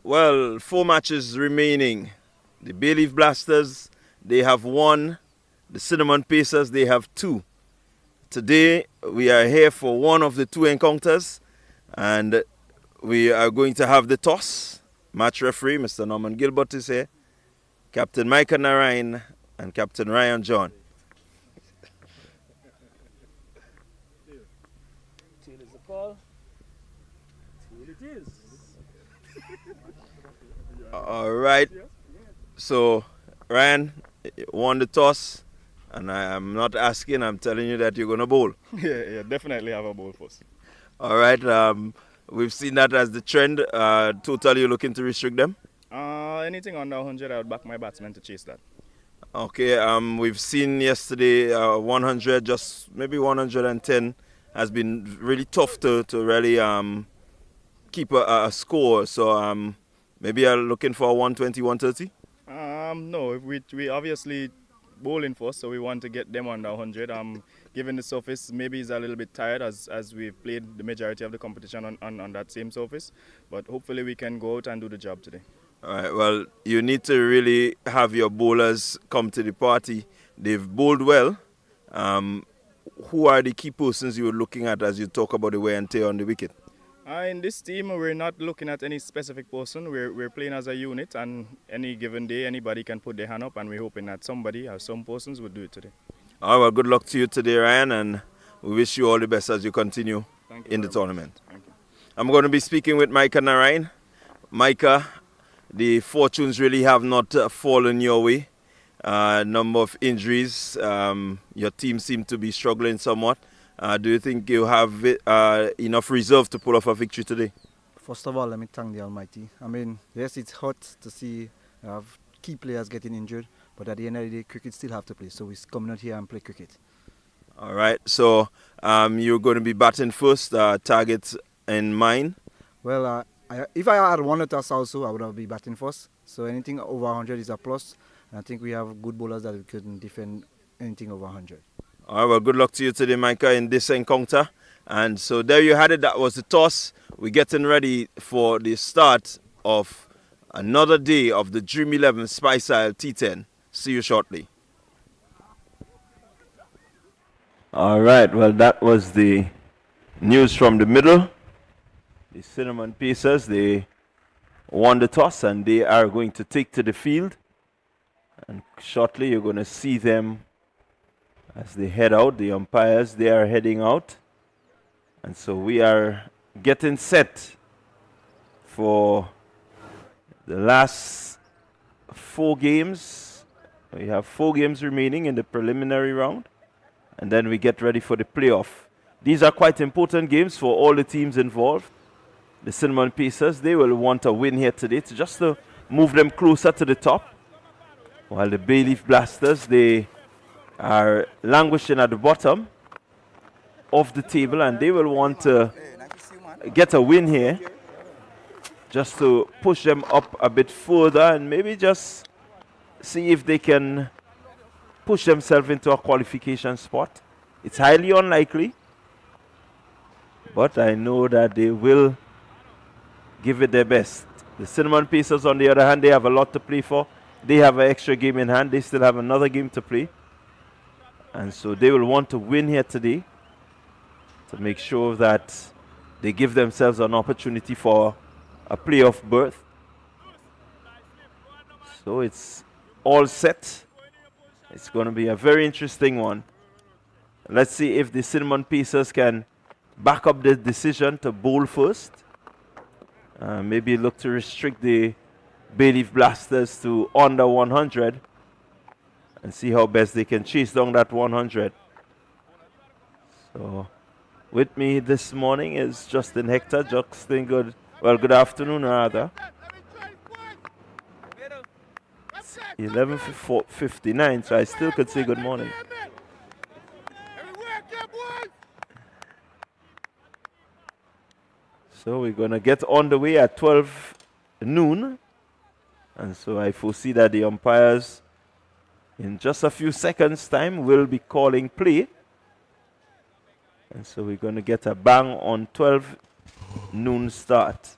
Well, 4 matches remaining. The Bayleaf Blasters, they have 1. The Cinnamon Pacers, they have 2. Today, we are here for one of the 2 encounters, and we are going to have the toss. Match referee, Mr. Norman Gilbert, is here. Captain Micah Narayan and Captain Ryan John. Tail is the call. Tail it is. All right. So, Ryan won the toss, and I'm not asking, I'm telling you that you're going to bowl. Yeah, definitely have a bowl first. All right. We've seen that as the trend. Total, you're looking to restrict them? Anything under 100, I would back my batsmen to chase that. Okay. We've seen yesterday 100, just maybe 110 has been really tough to really keep a score. So maybe you're looking for 120, 130? No, we obviously bowling first, so we want to get them under 100. Given the surface, maybe he's a little bit tired as we've played the majority of the competition on that same surface. But hopefully we can go out and do the job today. All right, well, you need to really have your bowlers come to the party. They've bowled well. Who are the key persons you were looking at as you talk about the wear and tear on the wicket? In this team, we're not looking at any specific person. We're playing as a unit, and any given day, anybody can put their hand up, and we're hoping that somebody or some persons would do it today. All right, well, good luck to you today, Ryan, and we wish you all the best as you continue in the tournament. Thank you. I'm going to be speaking with Micah Narayan. Micah, the fortunes really have not fallen your way. Number of injuries. Your team seemed to be struggling somewhat. Do you think you have enough reserve to pull off a victory today? First of all, let me thank the Almighty. I mean, yes, it's hurt to see key players getting injured, but at the end of the day, cricket still have to play. So we're coming out here and play cricket. All right. So you're going to be batting first. Targets in mind? Well, if I had won the toss also, I would have been batting first. So anything over 100 is a plus. And I think we have good bowlers that can defend anything over 100. All right, well, good luck to you today, Micah, in this encounter. And so there you had it. That was the toss. We're getting ready for the start of another day of the Dream 11 Spiceisle T10. See you shortly. All right, well, that was the news from the middle. The Cinnamon Pacers, they won the toss and they are going to take to the field. And shortly you're going to see them as they head out. The umpires, they are heading out. And so we are getting set for the last 4 games. We have 4 games remaining in the preliminary round. And then we get ready for the playoff. These are quite important games for all the teams involved. The Cinnamon Pacers, they will want a win here today just to move them closer to the top. While the Bayleaf Blasters, they are languishing at the bottom of the table, and they will want to get a win here just to push them up a bit further and maybe just see if they can push themselves into a qualification spot. It's highly unlikely, but I know that they will give it their best. The Cinnamon Pacers, on the other hand, they have a lot to play for. They have an extra game in hand. They still have another game to play. And so they will want to win here today to make sure that they give themselves an opportunity for a playoff berth. So it's all set. It's going to be a very interesting one. Let's see if the Cinnamon Pacers can back up the decision to bowl first. Maybe look to restrict the Bayleaf Blasters to under 100 and see how best they can chase down that 100. So with me this morning is Justin Hector. Justin, good afternoon rather. 11:59, so I still could say good morning. So we're going to get on the way at 12 noon. And so I foresee that the umpires in just a few seconds time will be calling play. And so we're going to get a bang on 12 noon start.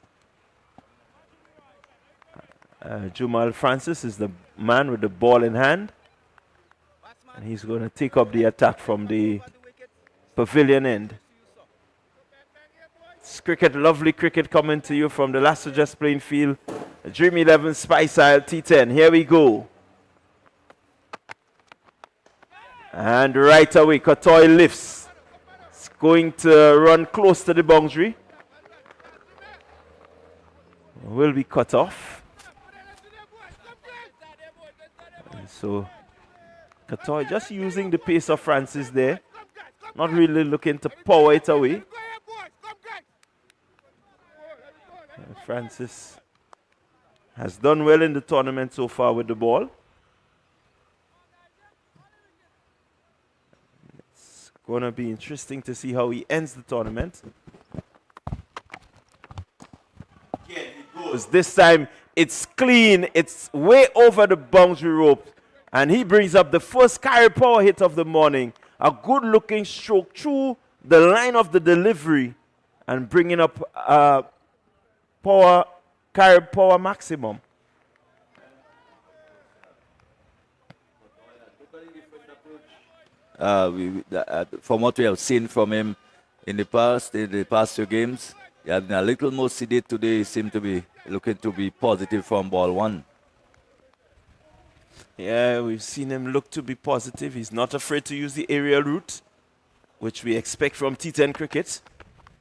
Jumal Francis is the man with the ball in hand. And he's going to take up the attack from the pavilion end. It's cricket, lovely cricket coming to you from the Last Just playing field. Dream 11 Spiceisle T10. Here we go. And right away, Kotoy lifts. It's going to run close to the boundary. Will be cut off. And so Kotoy just using the pace of Francis there. Not really looking to power it away. And Francis has done well in the tournament so far with the ball. It's going to be interesting to see how he ends the tournament. Again, he goes. This time it's clean. It's way over the boundary rope. And he brings up the first carry power hit of the morning. A good looking stroke through the line of the delivery and bringing up carry power maximum. From what we have seen from him in the past few games, he has been a little more sedate today. He seemed to be looking to be positive from ball one. Yeah, we've seen him look to be positive. He's not afraid to use the aerial route, which we expect from T10 cricket.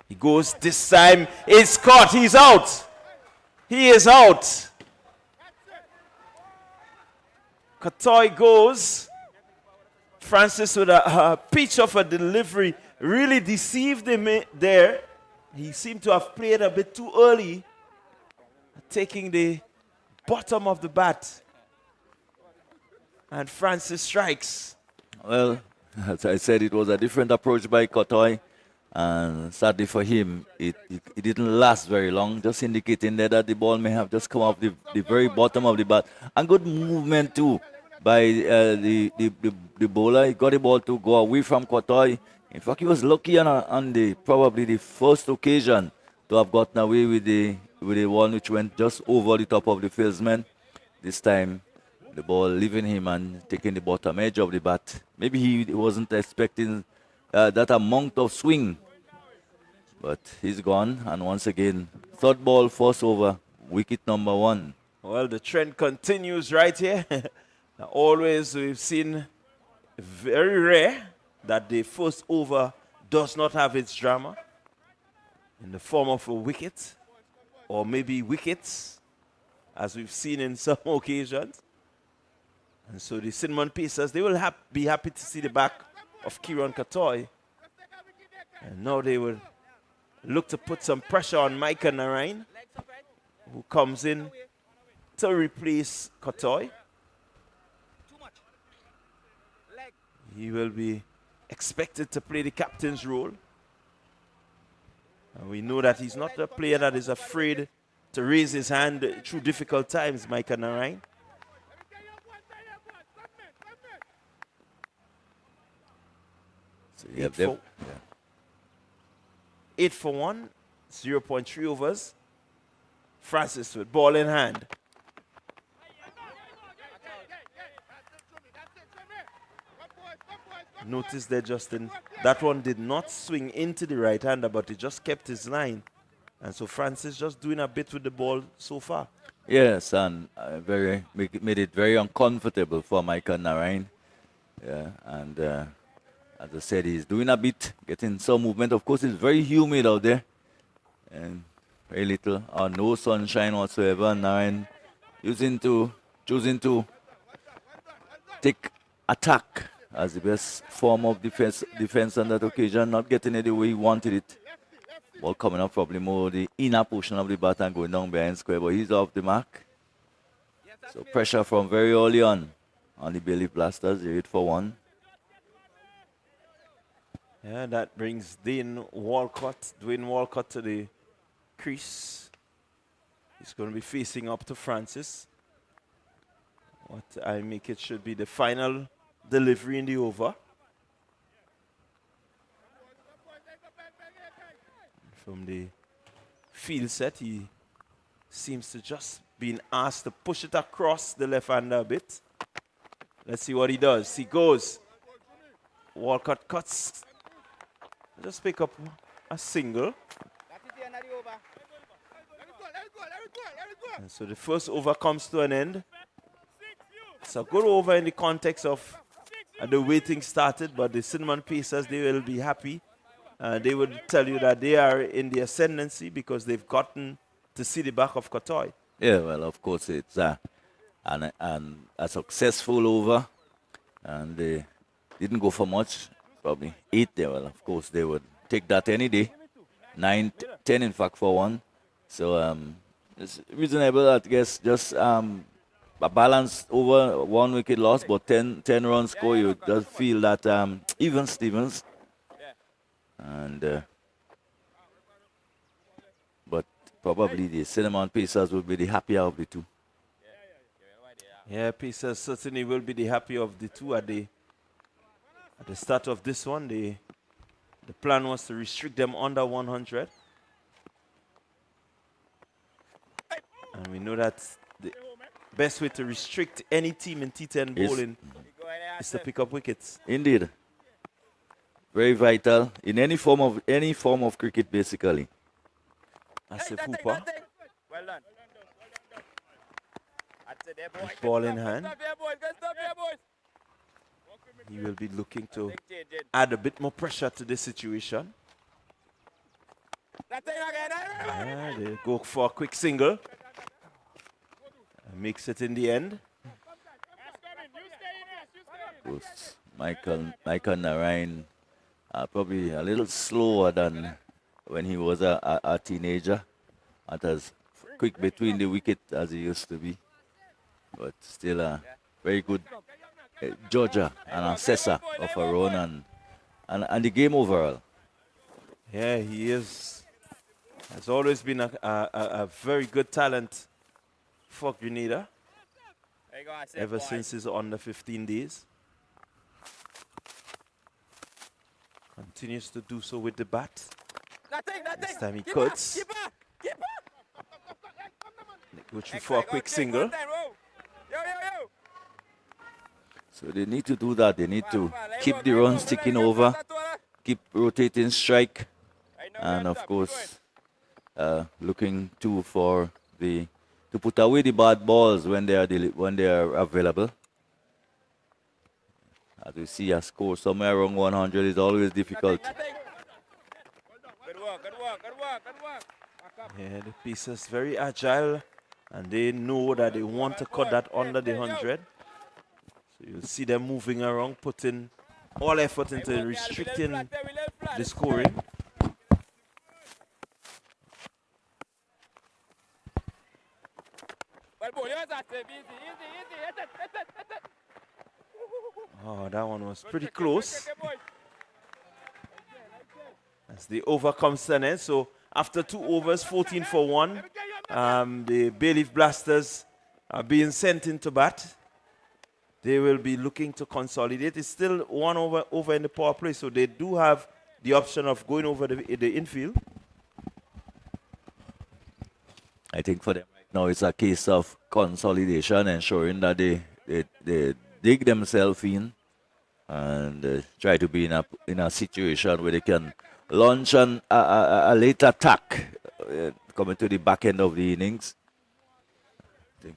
He goes this time. It's caught. He's out. He is out. Kotoy goes. Francis with a pitch of a delivery really deceived him there. He seemed to have played a bit too early, taking the bottom of the bat. And Francis strikes. Well, as I said, it was a different approach by Kotoy. And sadly for him, it didn't last very long, just indicating there that the ball may have just come off the very bottom of the bat. And good movement too by the bowler. He got the ball to go away from Kotoy. In fact, he was lucky on probably the first occasion to have gotten away with the one which went just over the top of the fieldsman. This time, the ball leaving him and taking the bottom edge of the bat. Maybe he wasn't expecting that amount of swing. But he's gone, and once again, third ball, first over, wicket number 1. Well, the trend continues right here. Always we've seen very rare that the first over does not have its drama in the form of a wicket or maybe wickets, as we've seen in some occasions. And so the Cinnamon Pacers, they will be happy to see the back of Kieran Kotoy. And now they will look to put some pressure on Micah Narain, who comes in to replace Kotoy. He will be expected to play the captain's role. And we know that he's not a player that is afraid to raise his hand through difficult times, Micah Narain. So 8 for 1, 0.3 overs. Francis with ball in hand. Notice there, Justin, that one did not swing into the right-hander, but he just kept his line. And so Francis just doing a bit with the ball so far. Yes, and made it very uncomfortable for Micah Narain. Yeah, and as I said, he's doing a bit, getting some movement. Of course, it's very humid out there, and very little or no sunshine whatsoever. Narain choosing to take attack as the best form of defense on that occasion, not getting it the way he wanted it. Ball coming up probably more the inner portion of the bat and going down behind square, but he's off the mark. So pressure from very early on the Bailey Blasters, 8 for 1. Yeah, that brings Dwayne Walcott to the crease. He's going to be facing up to Francis. What I make it should be the final delivery in the over. From the field set, he seems to just being asked to push it across the left-hander a bit. Let's see what he does. He goes. Walcott cuts. Just pick up a single. And so the first over comes to an end. It's a good over in the context of the waiting started, but the Cinnamon Pacers, they will be happy. They would tell you that they are in the ascendancy because they've gotten to see the back of Cotoy. Yeah, well, of course, it's a successful over, and they didn't go for much, probably 8 there. Well, of course, they would take that any day. 9, 10, in fact, for one. So it's reasonable, I guess, just a balanced over, 1 wicket loss, but 10 runs score. You just feel that even Stevens. And but probably the Cinnamon Pacers will be the happier of the two. Yeah, Pacers certainly will be the happier of the two at the start of this one. The plan was to restrict them under 100. And we know that the best way to restrict any team in T10 bowling is to pick up wickets. Indeed. Very vital in any form of cricket, basically. That's a Hooper. Well done. With ball in hand. He will be looking to add a bit more pressure to this situation. Yeah, they go for a quick single. Makes it in the end. Michael Narayan probably a little slower than when he was a teenager. Not as quick between the wicket as he used to be. But still a very good judger and assessor of a run and the game overall. Yeah, he is. Has always been a very good talent for Grenada ever since his under 15 days. Continues to do so with the bat. This time he cuts. Go through for a quick single. So they need to do that. They need to keep the runs ticking over, keep rotating strike, and of course looking to put away the bad balls when they are available. As we see, a score somewhere around 100 is always difficult. Good work. Yeah, the Pacers very agile, and they know that they want to cut that under the 100. So you'll see them moving around, putting all effort into restricting the scoring. Oh, that one was pretty close. As the over comes to an end. So after 2 overs, 14 for 1, the Bayleaf Blasters are being sent into bat. They will be looking to consolidate. It's still 1 over in the power play, so they do have the option of going over the infield. I think for them right now it's a case of consolidation, ensuring that they dig themselves in and try to be in a situation where they can launch a late attack coming to the back end of the innings. I think.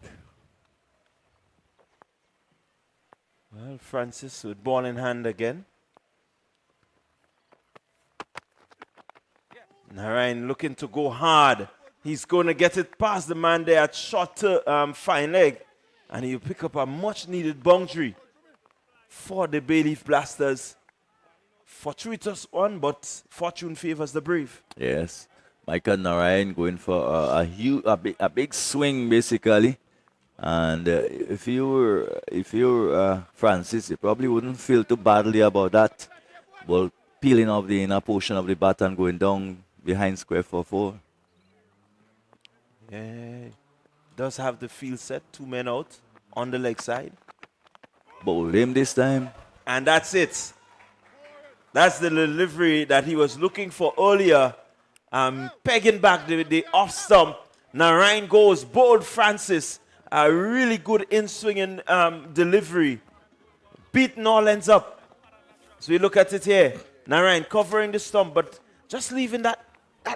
Well, Francis with ball in hand again. Narayan looking to go hard. He's going to get it past the man there at short fine leg. And he'll pick up a much needed boundary for the Bayleaf Blasters. Fortuitous one, but fortune favors the brave. Yes. Michael Narayan going for a big swing, basically. And if you were Francis, you probably wouldn't feel too badly about that. Ball peeling off the inner portion of the bat and going down behind square for 4. Yeah, does have the field set, 2 men out on the leg side. Bowled him this time. And that's it. That's the delivery that he was looking for earlier. Pegging back the off stump Narayan goes, bold Francis. A really good in-swinging delivery. Beating all ends up. So you look at it here. Narayan covering the stump, but just leaving that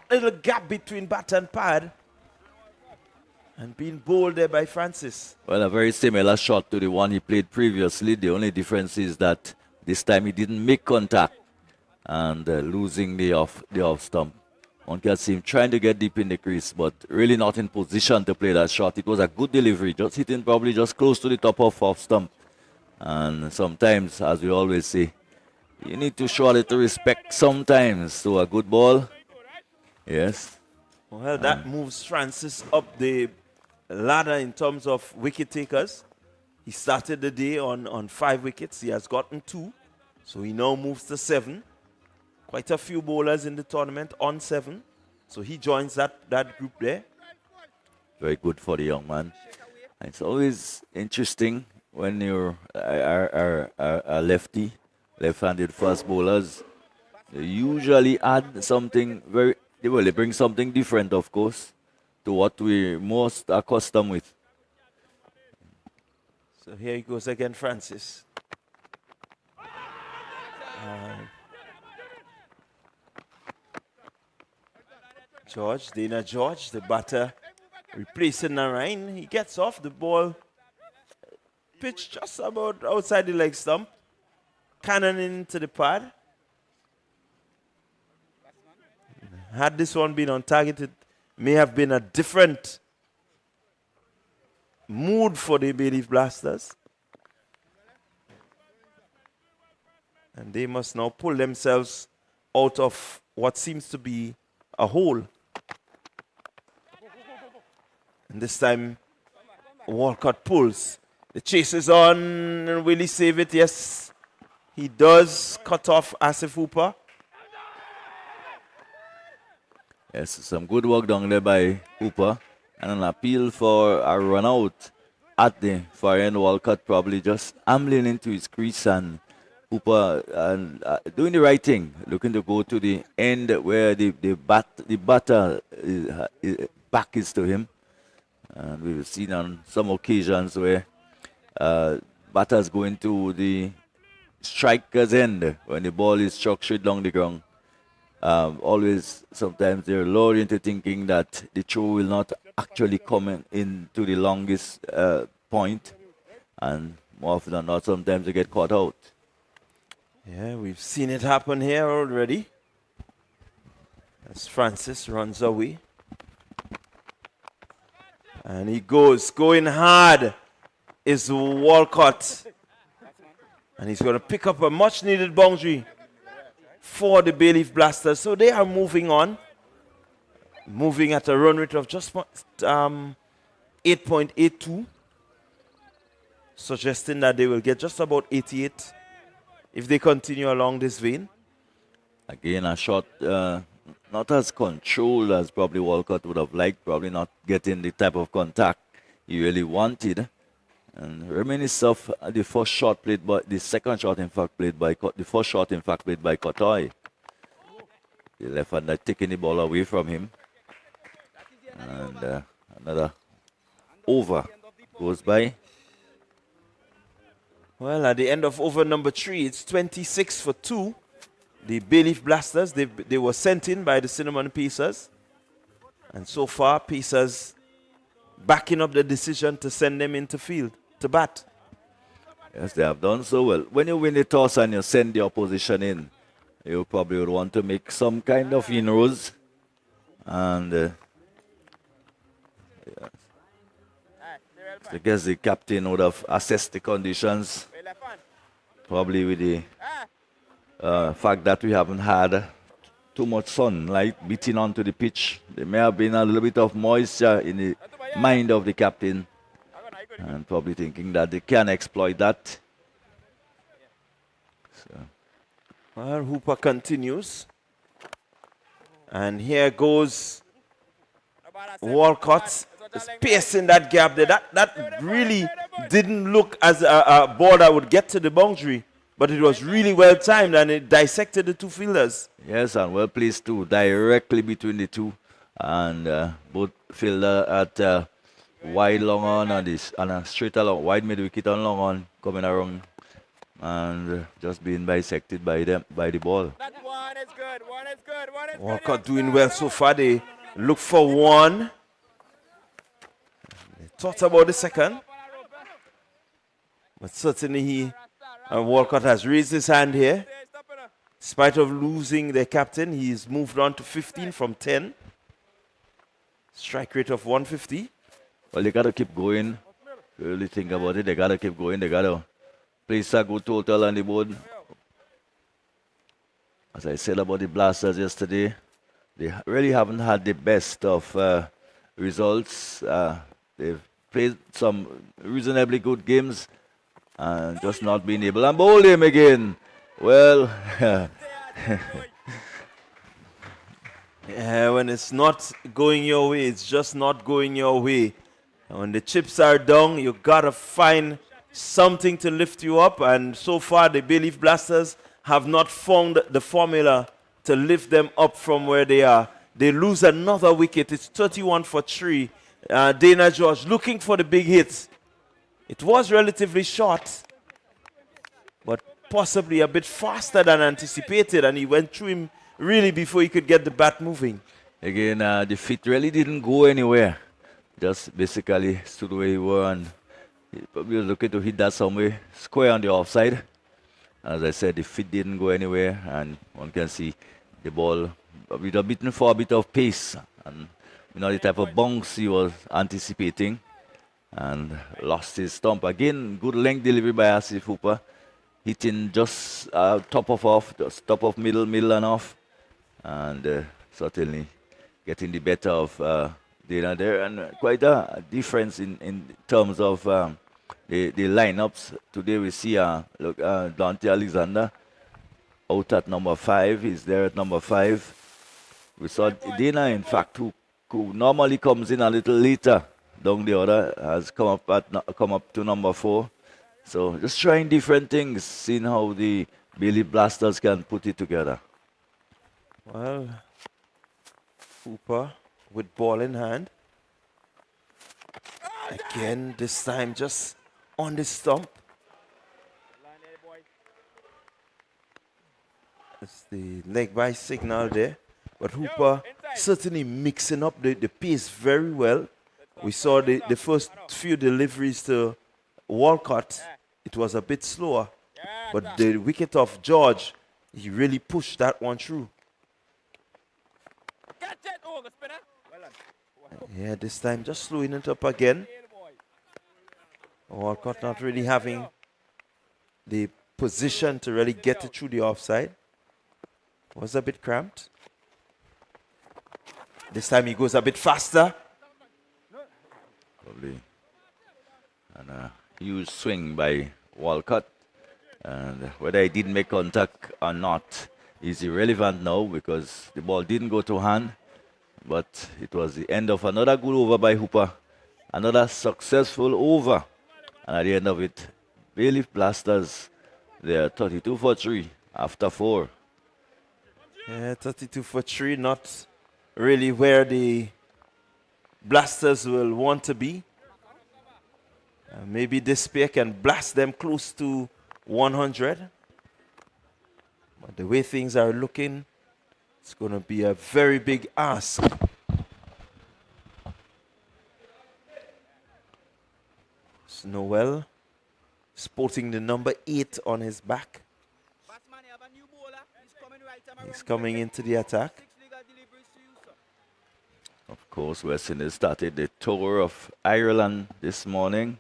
little gap between bat and pad. And being bowled there by Francis. Well, a very similar shot to the one he played previously. The only difference is that this time he didn't make contact and losing the off stump. One can see him trying to get deep in the crease, but really not in position to play that shot. It was a good delivery, just hitting probably just close to the top of off stump. And sometimes, as we always say, you need to show a little respect sometimes to a good ball. Yes. Well, that moves Francis up the ladder in terms of wicket takers. He started the day on 5 wickets. He has gotten 2. So he now moves to 7. Quite a few bowlers in the tournament on 7. So he joins that group there. Very good for the young man. And it's always interesting when you're a lefty, left-handed fast bowlers. They usually add something they bring something different, of course, to what we're most accustomed with. So here he goes again, Francis. Dana George, the batter, replacing Narayan. He gets off the ball, pitched just about outside the leg stump, cannon into the pad. Had this one been on target, it may have been a different mood for the Bay Leaf Blasters. And they must now pull themselves out of what seems to be a hole. And this time, Walcott pulls. The chase is on, and will he save it? Yes, he does cut off Asif Hooper. Yes, some good work down there by Hooper. And an appeal for a run out at the far end. Walcott probably just ambling into his crease, and Hooper doing the right thing, looking to go to the end where the batter back is to him. And we've seen on some occasions where batters go into the striker's end when the ball is struck straight down the ground. Always, sometimes they're lured into thinking that the throw will not actually come into the longest point, and more often than not, sometimes they get caught out. Yeah, we've seen it happen here already. As Francis runs away. And he going hard is Walcott. And he's going to pick up a much-needed boundary for the Bay Leaf Blasters. So they are moving on. Moving at a run rate of just 8.82. Suggesting that they will get just about 88 if they continue along this vein. Again, a shot not as controlled as probably Walcott would have liked, probably not getting the type of contact he really wanted. And reminiscent of the first shot played by the second shot, in fact, played by the first shot, in fact, played by Kotoy. The left-hander taking the ball away from him, and another over goes by. Well, at the end of over number 3, it's 26 for 2. The Bay Leaf Blasters, they were sent in by the Cinnamon Pacers. And so far, Pacers backing up the decision to send them into field to bat. Yes, they have done so well. When you win the toss and you send the opposition in, you probably would want to make some kind of inroads. And yes. I guess the captain would have assessed the conditions, probably with the fact that we haven't had too much sunlight beating onto the pitch. There may have been a little bit of moisture in the mind of the captain, and probably thinking that they can exploit that. So. Well, Hooper continues. And here goes Walcott, spacing that gap there. That really didn't look as a ball that would get to the boundary, but it was really well timed and it dissected the two fielders. Yes, and well placed too, directly between the two. and both fielder at wide long on and this and a straight along wide mid wicket on long on coming around and just being bisected by the ball. One is good. One is good. One is Walcott doing well so far. They look for one. They thought about the second. But certainly Walcott has raised his hand here. In spite of losing their captain, he's moved on to 15 from 10. Strike rate of 150. Well, they got to keep going. Really think about it. They got to keep going. They got to place a good total on the board. As I said about the Blasters yesterday, they really haven't had the best of results. They've played some reasonably good games and just not been able. And bowl him again. Well, yeah, when it's not going your way, it's just not going your way. And when the chips are down, you gotta find something to lift you up. And so far, the Bay Leaf Blasters have not found the formula to lift them up from where they are. They lose another wicket. It's 31 for 3. Dana George looking for the big hits. It was relatively short, but possibly a bit faster than anticipated, and he went through him really before he could get the bat moving. again, the feet really didn't go anywhere. Just basically stood where he was, and he probably was looking to hit that somewhere square on the offside. As I said, the feet didn't go anywhere, and one can see the ball with a bit for a bit of pace, and the type of bounce he was anticipating, and lost his stump. Again, good length delivery by Asif Hooper, hitting just top of middle and off, and certainly getting the better of Dana there, and quite a difference in terms of the lineups. Today we see Dante Alexander out at number 5. He's there at number 5. We saw Dana, in fact, who normally comes in a little later down the order, has come up to number 4. So just trying different things, seeing how the Bay Leaf Blasters can put it together. Well, Hooper with ball in hand. Again, this time just on the stump. It's the leg by signal there. But Hooper certainly mixing up the pace very well. We saw the first few deliveries to Walcott. It was a bit slower. But the wicket of George, he really pushed that one through. Yeah, this time just slowing it up again. Walcott not really having the position to really get it through the offside. Was a bit cramped. This time he goes a bit faster. Probably. And a huge swing by Walcott. And whether he did make contact or not is irrelevant now, because the ball didn't go to hand. But it was the end of another good over by Hooper. Another successful over. And at the end of it, Bay Leaf Blasters, they are 32 for 3 after 4. Yeah, 32 for 3, not really where the Blasters will want to be. Maybe this pair can blast them close to 100. But the way things are looking, it's going to be a very big ask. Noel sporting the number 8 on his back. He's coming into the attack. Of course, West Indies started the tour of Ireland this morning.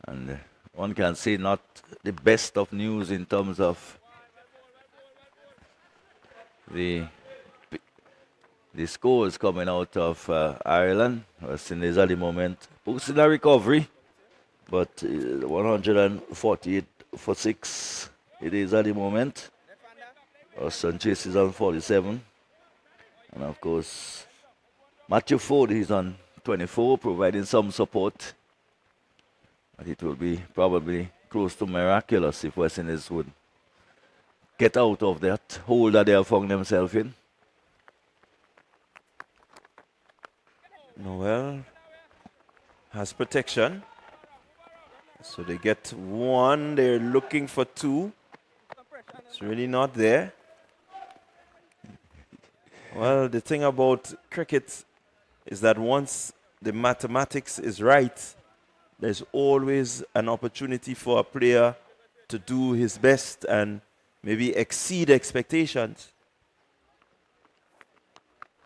And one can say not the best of news in terms of the scores coming out of Ireland. West Indies at the moment posting a recovery, but 148 for 6 it is at the moment. Austin Chase is on 47, and of course Matthew Ford is on 24, providing some support. But it will be probably close to miraculous if West Indies would get out of that hole that they have found themselves in. Noel has protection. So they get one. They're looking for two. It's really not there. Well, the thing about cricket is that once the mathematics is right, there's always an opportunity for a player to do his best and maybe exceed expectations.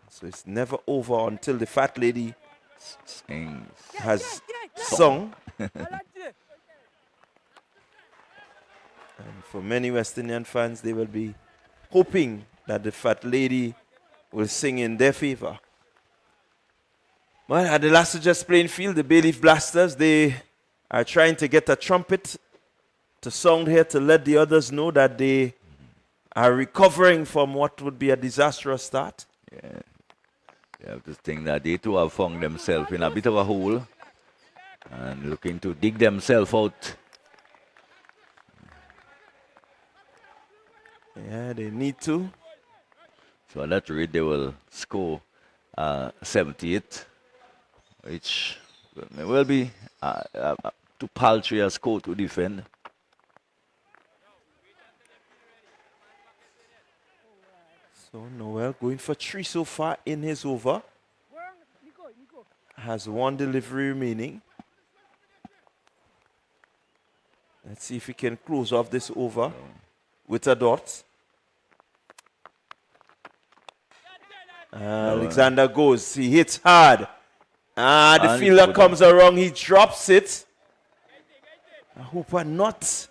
So it's never over until the fat lady has sung. And for many West Indian fans, they will be hoping that the fat lady will sing in their favor. Well, at the last just playing field, the Bay Leaf Blasters, they are trying to get a trumpet to sound here to let the others know that they are recovering from what would be a disastrous start. Yeah. You have to think that they too have found themselves in a bit of a hole and looking to dig themselves out. Yeah, they need to. So at that rate, they will score 78, which will be too paltry a score to defend. So Noel going for 3 so far in his over. Has 1 delivery remaining. Let's see if he can close off this over with a dot. Alexander goes. He hits hard. The fielder comes around. He drops it. Hooper not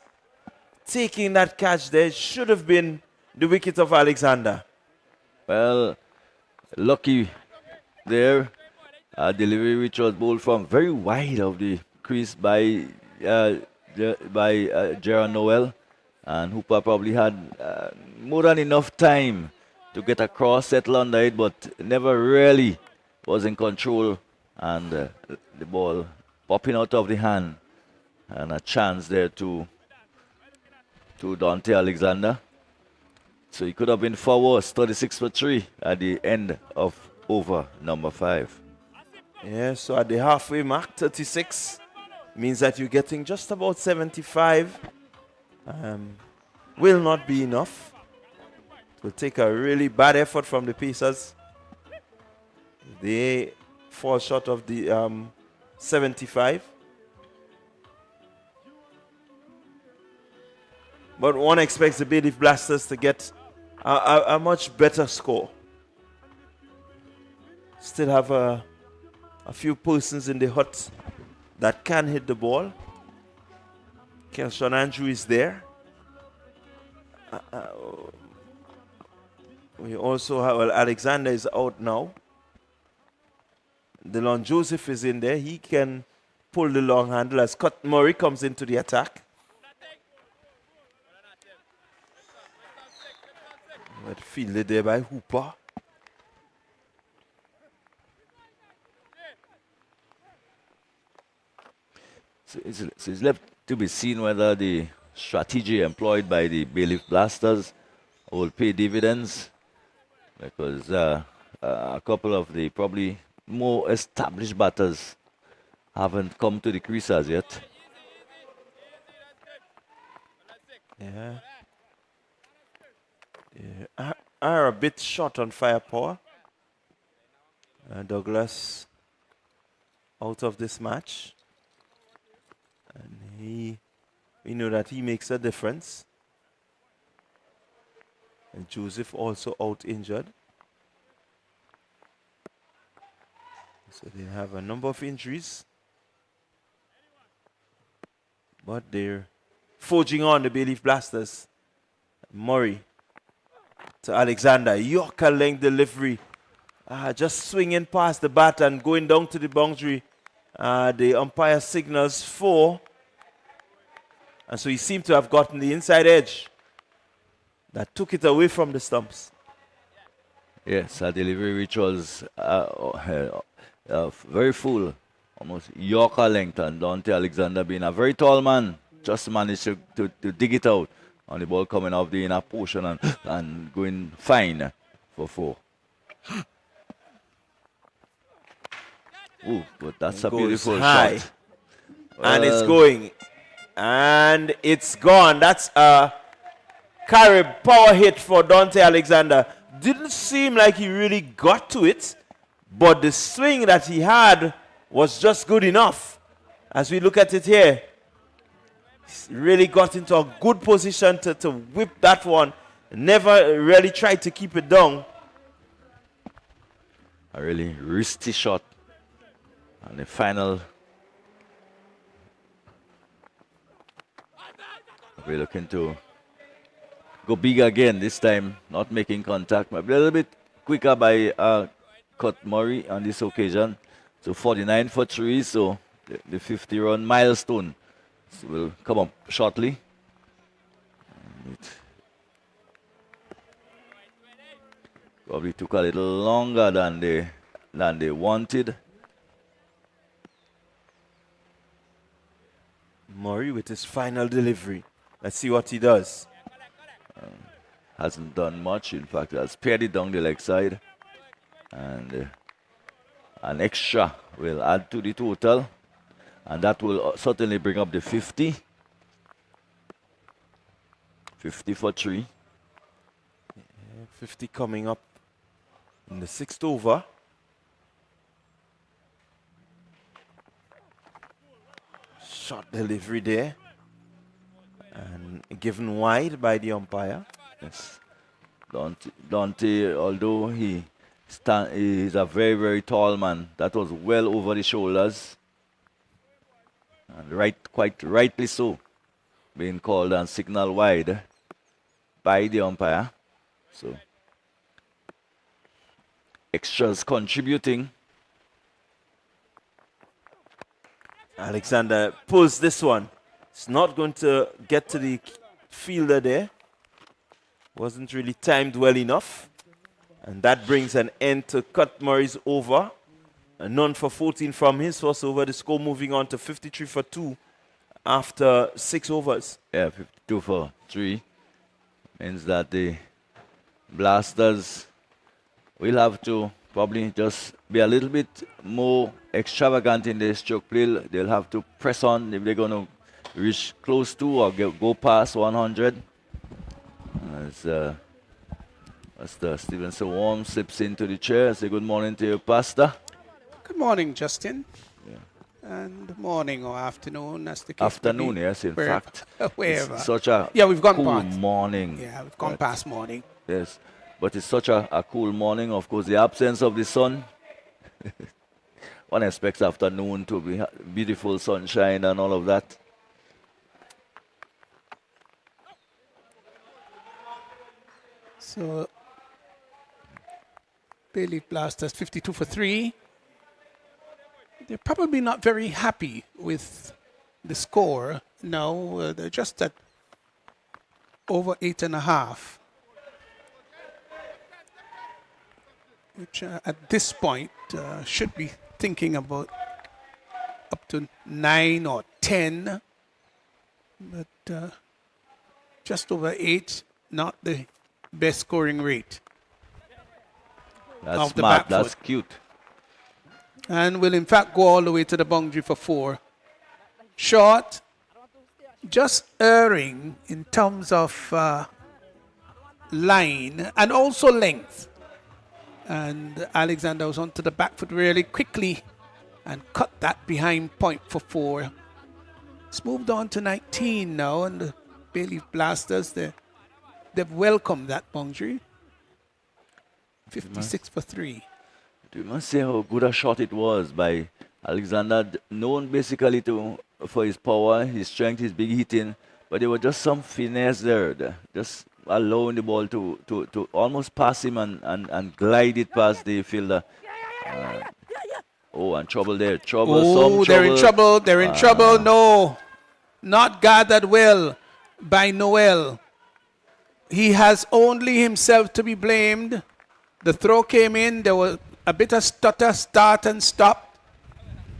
taking that catch there. Should have been the wicket of Alexander. Well, lucky there. Delivery which was bowled from very wide of the crease by Gerard Noel. And Hooper probably had more than enough time to get across, settle under it, but never really was in control. And the ball popping out of the hand. And a chance there to Dante Alexander. So he could have been 4 worse, 36 for 3 at the end of over number 5. Yeah, so at the halfway mark, 36 means that you're getting just about 75. Will not be enough. It will take a really bad effort from the Pacers. They fall short of the 75. But one expects the Bay Leaf Blasters to get a much better score. Still have a few persons in the hut that can hit the ball. Kelshawn Andrew is there. We also have, well, Alexander is out now. Delon Joseph is in there. He can pull the long handle as Scott Murray comes into the attack. But fielded there by Hooper. So it's left to be seen whether the strategy employed by the Bay Leaf Blasters will pay dividends, because a couple of the probably more established batters haven't come to the crease as yet. Yeah. Are a bit short on firepower. Douglas out of this match. And we know that he makes a difference. And Joseph also out injured. So they have a number of injuries. But they're forging on, the Bay Leaf Blasters. Murray to Alexander. Yorker length delivery. Just swinging past the bat and going down to the boundary. The umpire signals 4. And so he seemed to have gotten the inside edge that took it away from the stumps. Yes, a delivery which was very full, almost Yorker length, and Dante Alexander, being a very tall man, just managed to dig it out on the ball coming off the inner portion and going fine for 4. Ooh, but that's It a goes beautiful high. shot. And it's Well, going. And it's gone. That's a Carib power hit for Dante Alexander. Didn't seem like he really got to it, but the swing that he had was just good enough. As we look at it here, he really got into a good position to whip that one. Never really tried to keep it down. a really risky shot. And the final, we're looking to go big again this time, not making contact. Maybe a little bit quicker by Cut Murray on this occasion. So 49 for 3, so the 50-run milestone will come up shortly. And it probably took a little longer than they wanted. Murray with his final delivery. Let's see what he does. Hasn't done much. In fact, has paired it down the leg side. And an extra will add to the total. And that will certainly bring up the 50. 50 for 3. 50 coming up in the 6th over. Shot delivery there. And given wide by the umpire. Yes. Dante, although he is a very, very tall man, that was well over the shoulders. And quite rightly so, being called and signal wide by the umpire. So, extras contributing. Alexander pulls this one. It's not going to get to the fielder there. Wasn't really timed well enough. And that brings an end to Cut Murray's over. A none for 14 from his first over. The score moving on to 53 for 2 after 6 overs. Yeah, 52 for 3. Means that the Blasters will have to probably just be a little bit more extravagant in their stroke play. They'll have to press on if they're going to reach close to or go past 100. As the Stevenson Warm slips into the chair, say good morning to your pastor. Good morning, Justin. Yeah. And morning or afternoon, as the case Afternoon, may be. yes, in Wherever- fact. Wherever. It's such a Yeah, we've gone cool past. morning. Yeah, we've gone past morning. Yes, but it's such a cool morning. Of course, the absence of the sun. One expects afternoon to be beautiful sunshine and all of that. So, Bailey Blasters 52 for 3. They're probably not very happy with the score. No, they're just at over 8.5. Which at this point should be thinking about up to 9 or 10. But just over 8, not the best scoring rate. That's Off the smart. back That's foot. cute. And will in fact go all the way to the boundary for 4. Short, just erring in terms of line and also length. And Alexander was onto the back foot really quickly and cut that behind point for 4. It's moved on to 19 now, and the Bailey Blasters, they've welcomed that boundary. 56 for 3. You must say how good a shot it was by Alexander, known basically for his power, his strength, his big hitting, but there was just some finesse there, just allowing the ball to almost pass him and glide it past the fielder. And trouble there. Oh, they're in trouble. They're in trouble. No, not gathered well by Noel. He has only himself to be blamed. The throw came in. There was a bit of stutter, start and stop.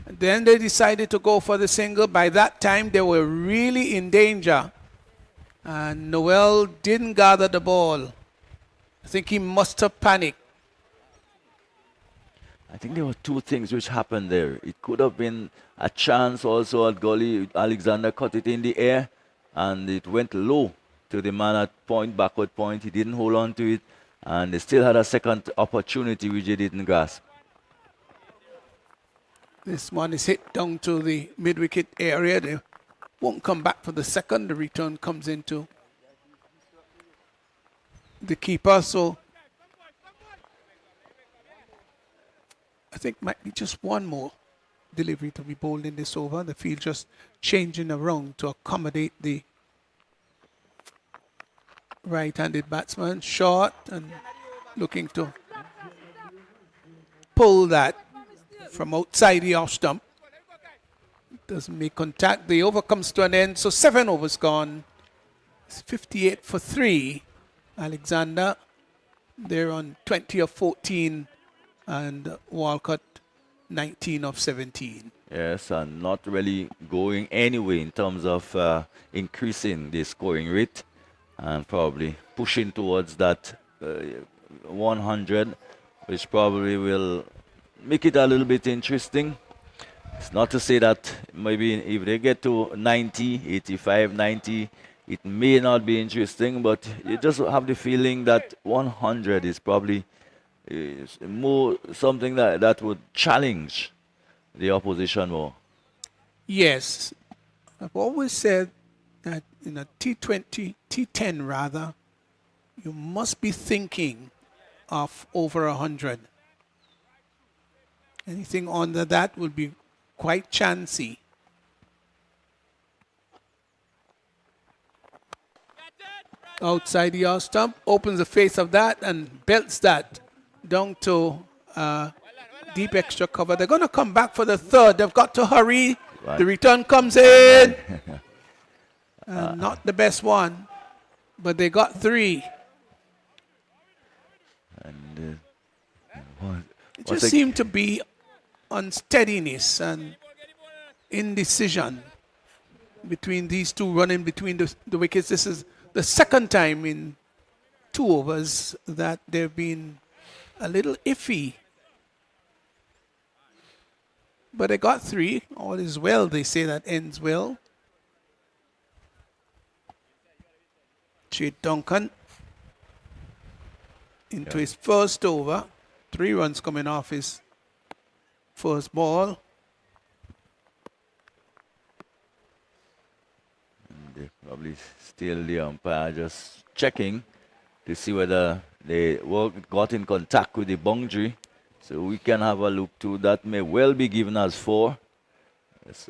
Then they decided to go for the single. By that time, they were really in danger. And Noel didn't gather the ball. I think he must have panicked. I think there were two things which happened there. It could have been a chance also at goalie. Alexander cut it in the air and it went low to the man at point, backward point. He didn't hold on to it and they still had a second opportunity which he didn't grasp. This one is hit down to the mid-wicket area. They won't come back for the second. The return comes into the keeper. So I think might be just one more delivery to be bowled in this over. The field just changing around to accommodate the right-handed batsman. Short and looking to pull that from outside the off stump. Doesn't make contact. The over comes to an end. So 7 overs gone. It's 58 for 3. Alexander, they're on 20 of 14 and Walcott 19 of 17. Yes, and not really going anywhere in terms of increasing the scoring rate and probably pushing towards that 100, which probably will make it a little bit interesting. It's not to say that maybe if they get to 90, 85, 90, it may not be interesting, but you just have the feeling that 100 is probably more something that would challenge the opposition more. Yes. I've always said that in a T20, T10 rather, you must be thinking of over 100. Anything under that will be quite chancy. Outside the off stump, opens the face of that and belts that down to deep extra cover. They're going to come back for the third. They've got to hurry. Right. The return comes in. Not the best one, but they got 3. And It just seemed to be unsteadiness and indecision between these two running between the wickets. This is the second time in 2 overs that they've been a little iffy. But they got 3. All is well. They say that ends well. Chad Duncan into his first over. 3 runs coming off his first ball. And they probably still the umpire just checking to see whether they got in contact with the boundary. So we can have a look too. That may well be given as 4. Yes,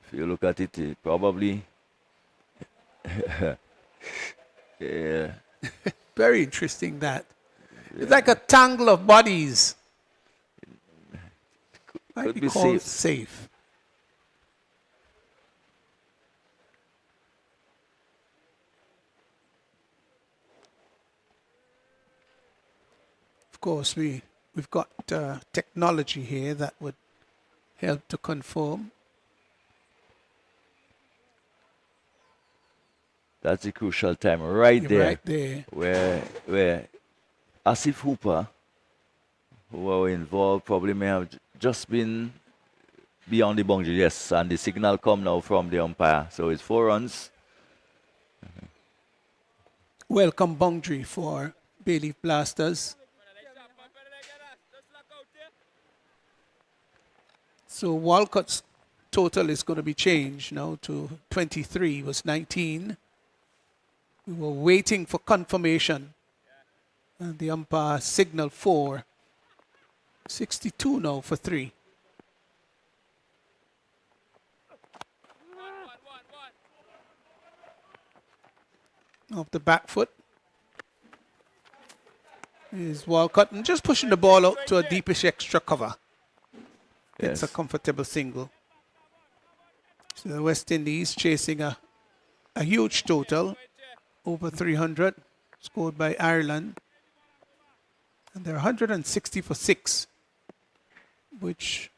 if you look at it, it probably yeah. Very interesting that. It's like a tangle of bodies. Might be be called safe. safe. Of course, we've got technology here that would help to confirm. That's the crucial time right You're there. right there. Where Asif Hooper, who were involved, probably may have just been beyond the boundary. Yes, and the signal come now from the umpire. So it's 4 runs. Welcome boundary for Bayleaf Blasters. So Walcott's total is going to be changed now to 23. It was 19. We were waiting for confirmation. And the umpire signaled 4. 62 now for 3. Off the back foot is Walcott and just pushing the ball out to a deepish extra cover. It's a comfortable single. So the West Indies chasing a huge total, over 300, scored by Ireland. And they're 160 for 6, which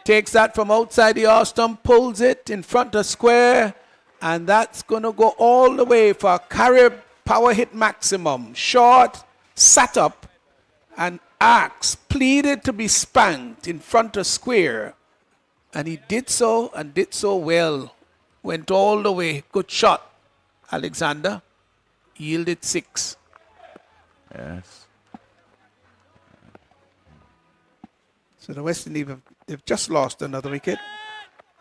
takes that from outside the off stump, pulls it in front of square, and that's going to go all the way for a carrier power hit maximum, short, sat up, and asked, pleaded to be spanked in front of square. And he did so, and did so well. Went all the way. Good shot, Alexander. Yielded 6. Yes. So the West Indies they've just lost another wicket.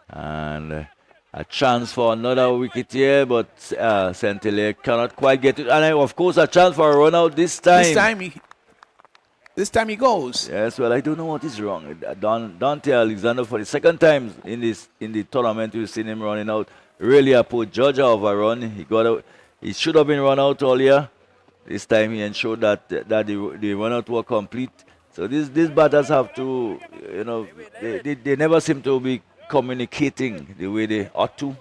And a chance for another wicket here, but Centelea cannot quite get it. And of course, a chance for a run out this time. This time he goes. Yes, well, I don't know what is wrong. Dante Alexander, for the second time in the tournament, we've seen him running out. Really a poor judge of a run. He should have been run out earlier. This time he ensured that the run out were complete. So these batters have to, they never seem to be communicating the way they ought to.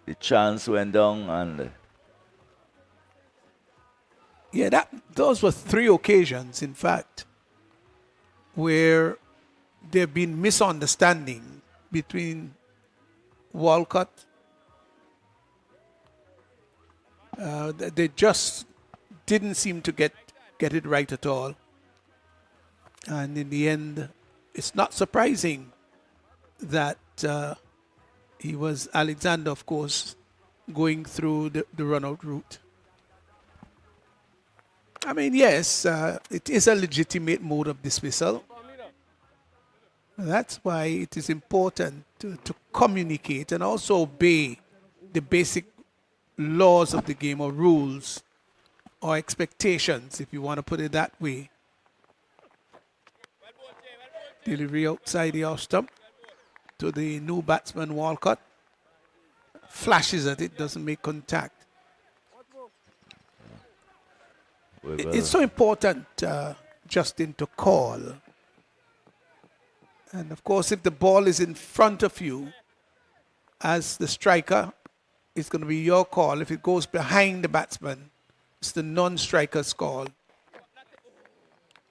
The chance went down and... Yeah, those were 3 occasions, in fact, where there have been misunderstanding between Walcott. They just didn't seem to get it right at all. And in the end, it's not surprising that he was Alexander, of course, going through the run-out route. I mean, yes, it is a legitimate mode of dismissal. That's why it is important to communicate and also obey the basic laws of the game, or rules, or expectations, if you want to put it that way. Delivery outside the off stump to the new batsman Walcott. Flashes at it, doesn't make contact. It's so important, Justin, to call. And of course, if the ball is in front of you as the striker, it's going to be your call. If it goes behind the batsman, it's the non-striker's call.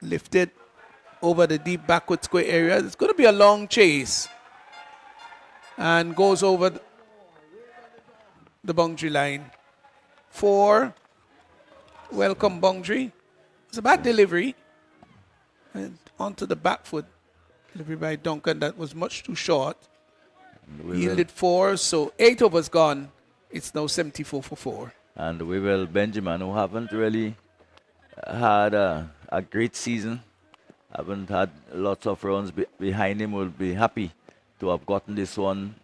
Lifted over the deep backward square area. It's going to be a long chase. And goes over the boundary line. 4. Welcome boundary. It's a bad delivery. And onto the back foot. Delivery by Duncan that was much too short. Yielded 4, so 8 overs gone. It's now 74 for 4. And we will Benjamin, who haven't really had a great season, haven't had lots of runs behind him, will be happy to have gotten this one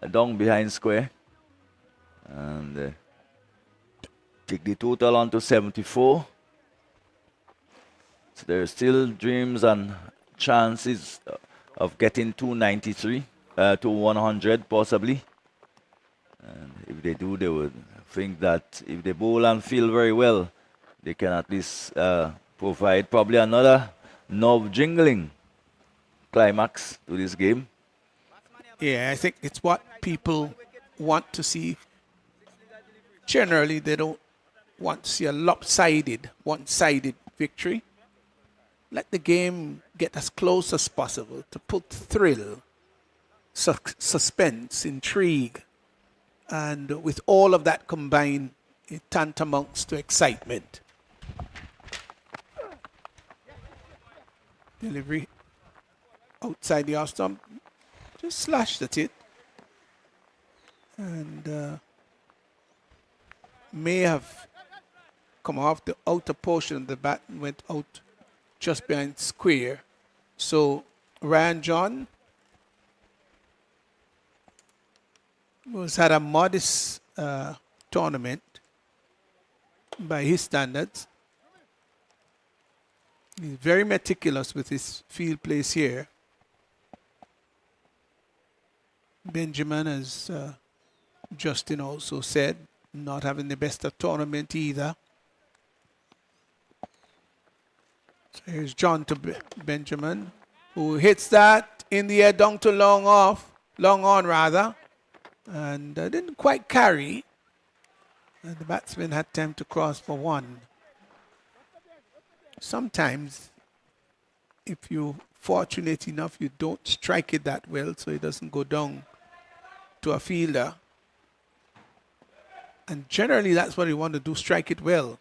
down behind square. And take the total on to 74. So there are still dreams and chances of getting 293 to 100 possibly. And if they do, they would think that if they bowl and feel very well, they can at least provide probably another nerve jingling climax to this game. Yeah, I think it's what people want to see. Generally, they don't want to see a lopsided, one-sided victory. Let the game get as close as possible to put thrill, suspense, intrigue, and with all of that combined, it tantamounts to excitement. Delivery outside the off stump, just slashed at it, and may have come off the outer portion of the bat and went out just behind square. So Ryan John has had a modest tournament by his standards. He's very meticulous with his field plays here. Benjamin, as Justin also said, not having the best of tournament either. So here's John to Benjamin, who hits that in the air down to long on rather, and didn't quite carry. And the batsman had time to cross for 1. Sometimes, if you're fortunate enough, you don't strike it that well, so it doesn't go down to a fielder. And generally, that's what you want to do, strike it well.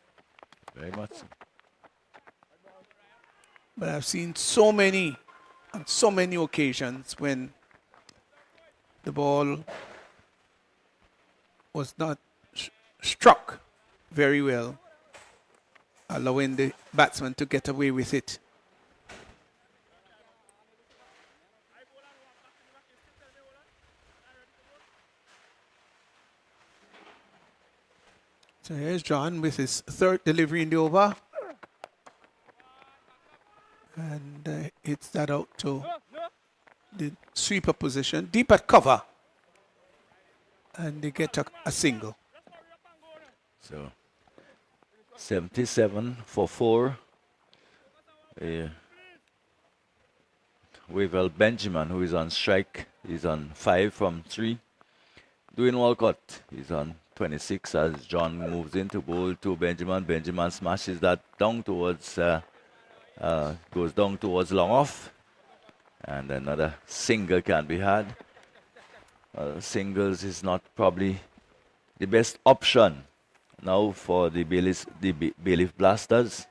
Very much so. But I've seen so many, on so many occasions when the ball was not struck very well, allowing the batsman to get away with it. So here's John with his third delivery in the over. And hits that out to the sweeper position, deep at cover. And they get a single. So 77 for 4. Wavell Benjamin, who is on strike, is on 5 from 3. Dwayne Walcott is on 26 as John moves into bowl to Benjamin. Benjamin smashes that down towards, goes down towards long off. And another single can be had. Singles is not probably the best option now for the Bailiff Blasters.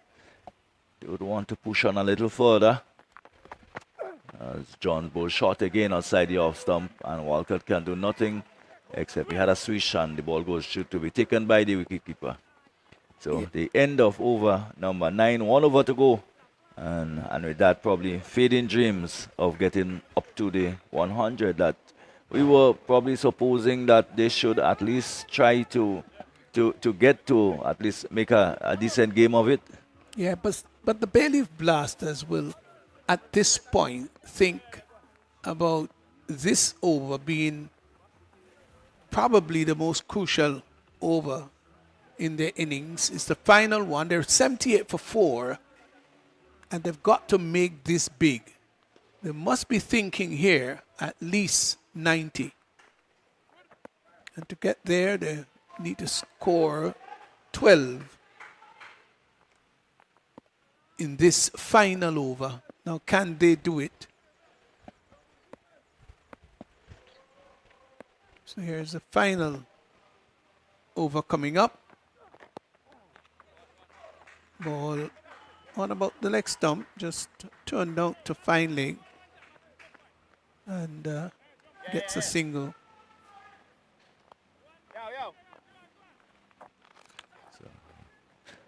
They would want to push on a little further. As John's ball shot again outside the off stump, and Walcott can do nothing except he had a swish and the ball goes to be taken by the wicketkeeper. So the end of over number 9, 1 over to go. And with that, probably fading dreams of getting up to the 100 that we were probably supposing that they should at least try to get to, at least make a decent game of it. Yeah, but the Bailiff Blasters will, at this point, think about this over being probably the most crucial over in their innings. It's the final one. They're 78 for 4, and they've got to make this big. They must be thinking here at least 90. And to get there, they need to score 12 in this final over. Now, can they do it? So here's the final over coming up. Ball on about the leg stump, just turned out to fine leg and gets a single.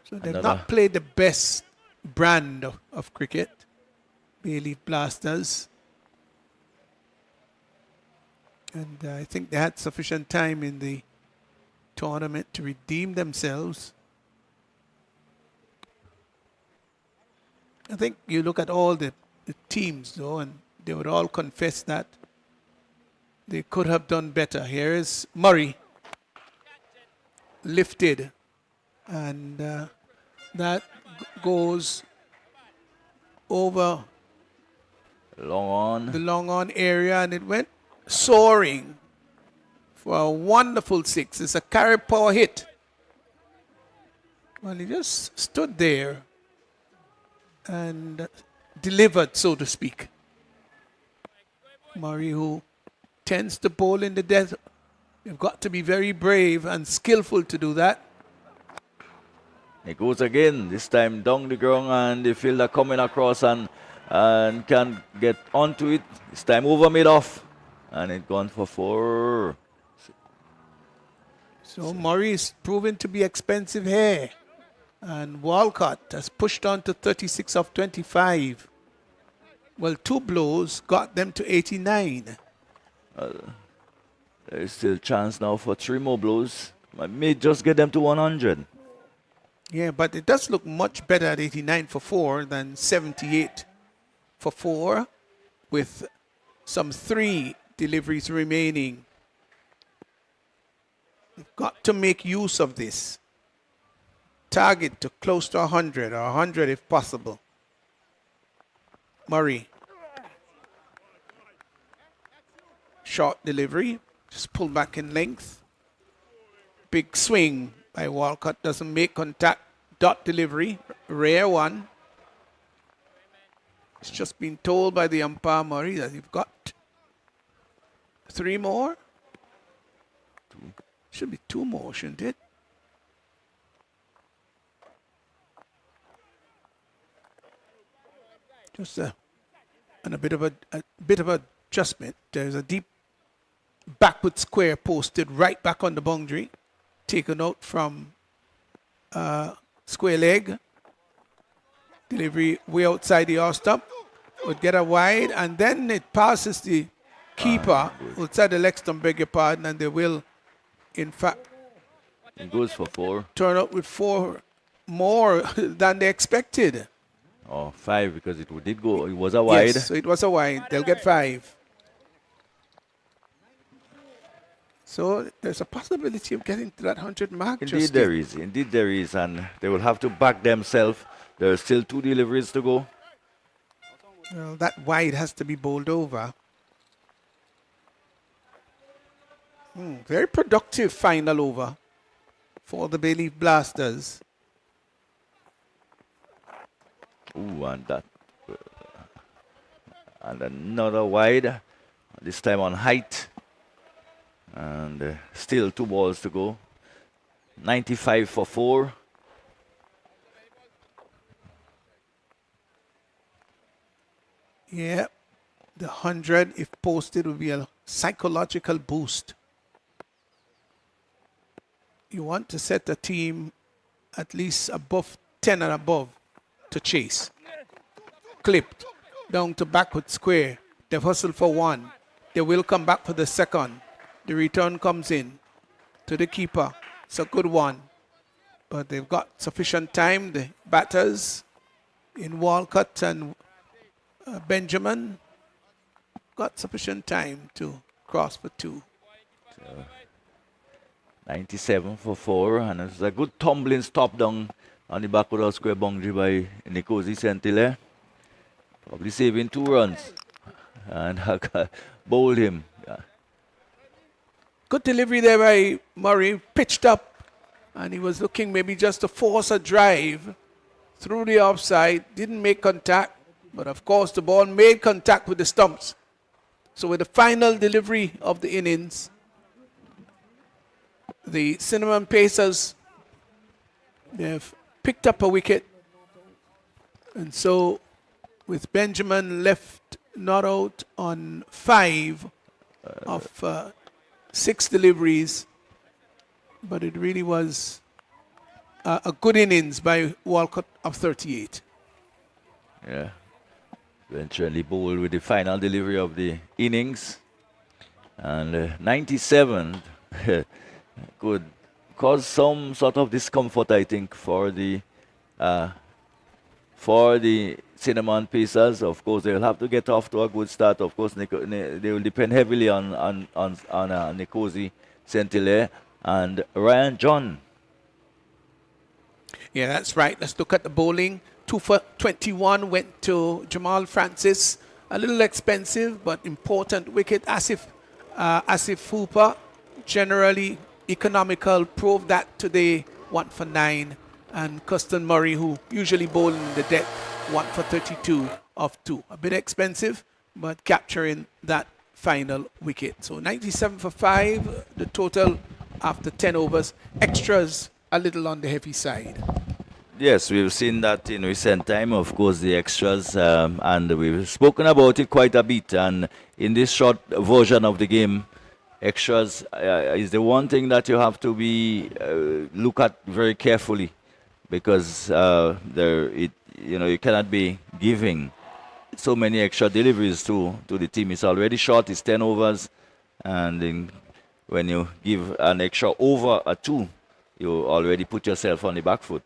So they've not played the best brand of cricket, Bailiff Blasters. And I think they had sufficient time in the tournament to redeem themselves. I think you look at all the teams, though, and they would all confess that they could have done better. Here is Murray, lifted, and that goes over the long on area, and it went soaring for a wonderful 6. It's a carry power hit. Well, he just stood there and delivered, so to speak. Murray, who tends to bowl in the desert, you've got to be very brave and skillful to do that. It goes again, this time down the ground, and the fielder coming across and can get onto it. This time over mid-off, and it gone for 4. So Murray is proven to be expensive here. And Walcott has pushed on to 36 of 25. Well, 2 blows got them to 89. There is still chance now for 3 more blows. I may just get them to 100. Yeah, but it does look much better at 89 for 4 than 78 for 4 with some 3 deliveries remaining. You've got to make use of this. Target to close to 100 or 100 if possible. Murray. Short delivery, just pull back in length. Big swing by Walcott, doesn't make contact. Dot delivery, rare one. It's just been told by the umpire, Murray, that you've got 3 more. Should be 2 more, shouldn't it? Just and a bit of adjustment. There's a deep backward square posted right back on the boundary, taken out from square leg. Delivery way outside the off stump. Would get a wide, and then it passes the keeper outside the leg stump, beg your pardon, and they will, in fact, It goes for 4 turn up with 4 more than they expected. or 5 because it did go. It was a wide. Yes, so it was a wide. They'll get 5. So there's a possibility of getting to that 100 mark. Indeed there is. Indeed there is. And they will have to back themselves. There are still 2 deliveries to go. Well, that wide has to be bowled over. Very productive final over for the Bay Leaf Blasters. Ooh, and that. And another wide. This time on height. And still 2 balls to go. 95 for 4. Yeah, the 100, if posted, would be a psychological boost. You want to set the team at least above 10 and above to chase. Clipped down to backward square. They've hustled for 1. They will come back for the second. The return comes in to the keeper. It's a good one. But they've got sufficient time. The batters in Walcott and Benjamin got sufficient time to cross for 2. 97 for 4. And it's a good tumbling stop down on the backward square boundary by Nikosi Sentile. Probably saving 2 runs. And bowled him. Good delivery there by Murray. Pitched up. And he was looking maybe just to force a drive through the offside. Didn't make contact. But of course, the ball made contact with the stumps. So with the final delivery of the innings, the Cinnamon Pacers, they've picked up a wicket. And so with Benjamin left not out on 5 of 6 deliveries, but it really was a good innings by Walcott of 38. Yeah. Eventually bowled with the final delivery of the innings. And 97 could cause some sort of discomfort, I think, for the Cinnamon Pacers. Of course, they'll have to get off to a good start. Of course, they will depend heavily on Nikosi Sentile and Ryan John. Yeah, that's right. Let's look at the bowling. 2 for 21 went to Jamal Francis. A little expensive, but important wicket. Asif Hooper, generally economical, proved that today. 1 for 9. And Custon Murray, who usually bowled in the deck, 1 for 32 of 2. A bit expensive, but capturing that final wicket. So 97 for 5, the total after 10 overs. Extras a little on the heavy side. Yes, we've seen that in recent time, of course, the extras, and we've spoken about it quite a bit. And in this short version of the game, extras is the one thing that you have to look at very carefully, because you cannot be giving so many extra deliveries to the team. It's already short, it's 10 overs, and then when you give an extra over a 2, you already put yourself on the back foot.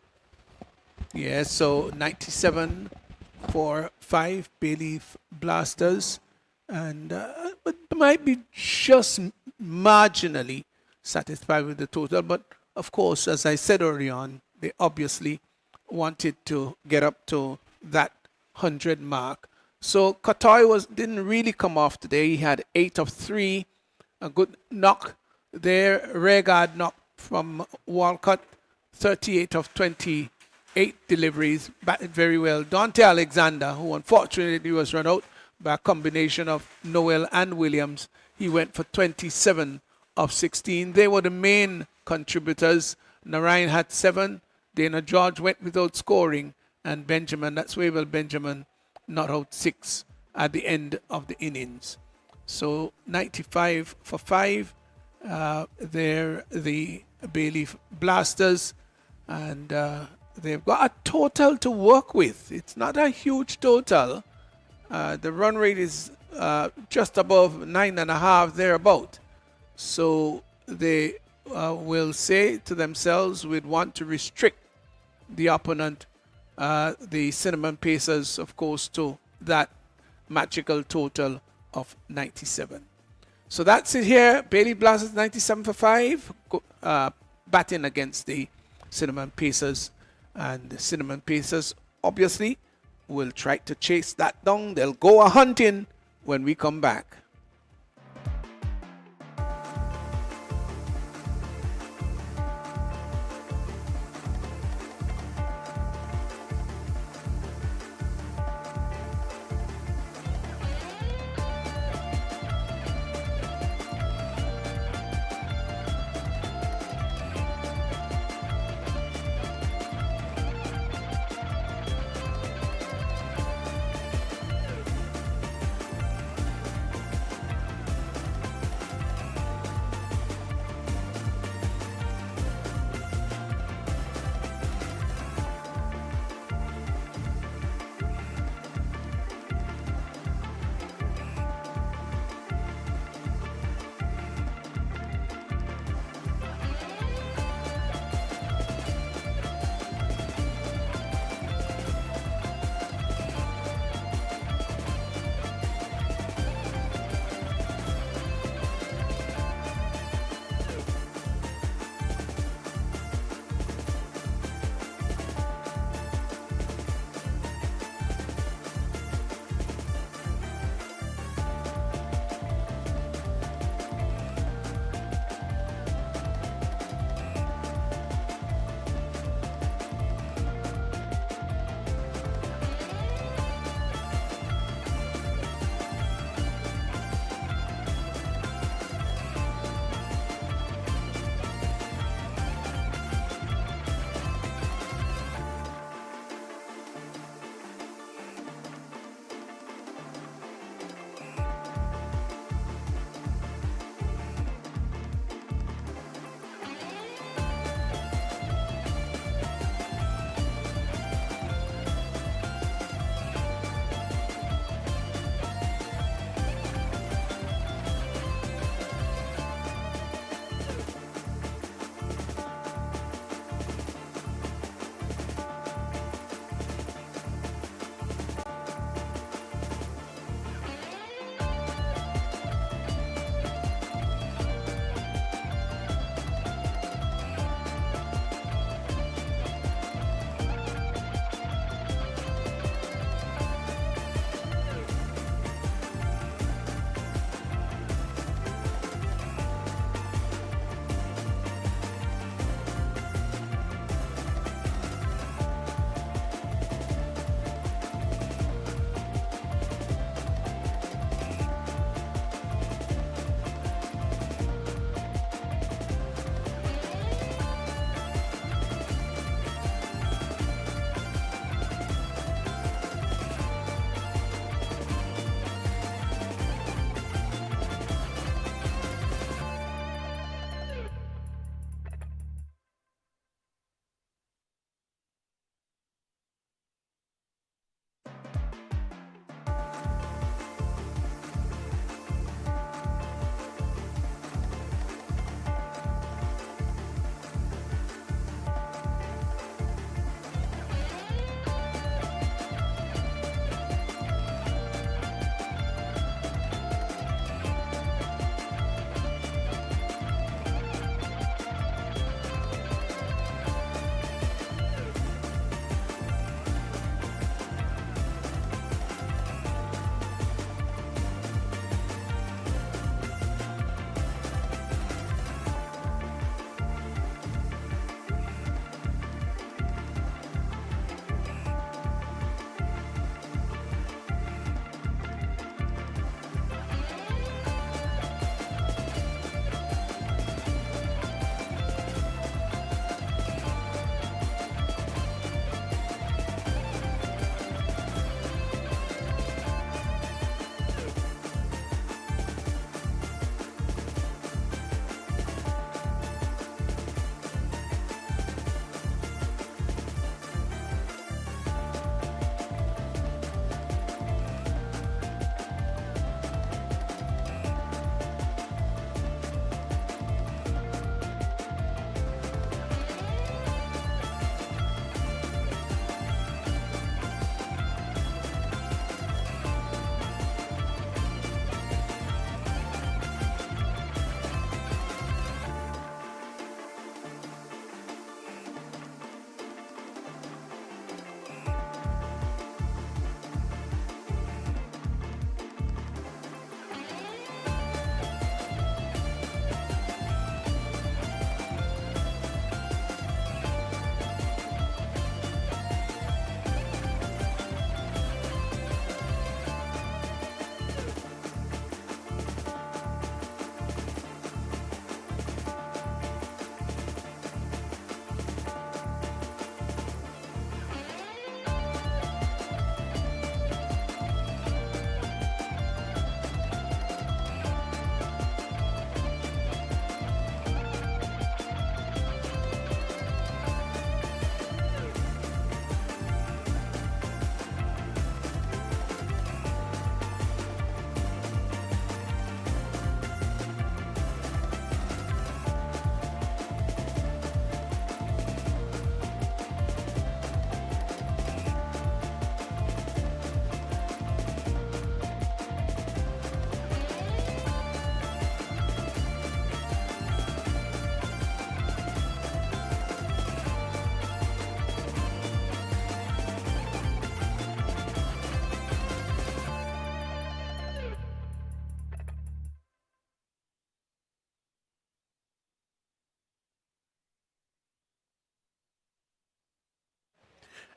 Yes, so 97 for 5 Bay Leaf Blasters, and but might be just marginally satisfied with the total. But of course, as I said early on, they obviously wanted to get up to that 100 mark. So Katoy didn't really come off today. He had 8 of 3, a good knock there. Regard knock from Walcott, 38 of 28 deliveries, batted very well. Dante Alexander, who unfortunately was run out by a combination of Noel and Williams, he went for 27 of 16. They were the main contributors. Narayan had 7. Dana George went without scoring. And Benjamin, that's Wavell Benjamin, not out 6 at the end of the innings. So 95 for 5. They're the Bayleaf Blasters. And they've got a total to work with. It's not a huge total. The run rate is just above 9.5, thereabout. So they will say to themselves, we'd want to restrict the opponent, the Cinnamon Pacers, of course, to that magical total of 97. So that's it here. Bailey Blasters 97 for 5, batting against the Cinnamon Pacers. And the Cinnamon Pacers, obviously, will try to chase that down. They'll go a-hunting when we come back.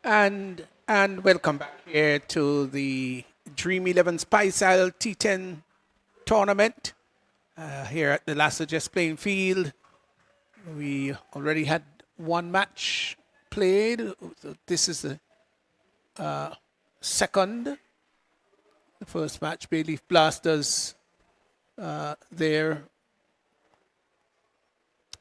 And welcome back here to the Dream 11 Spiceisle T10 tournament here at the Lassages playing field. We already had one match played. So this is the second. The first match, Bayleaf Blasters there.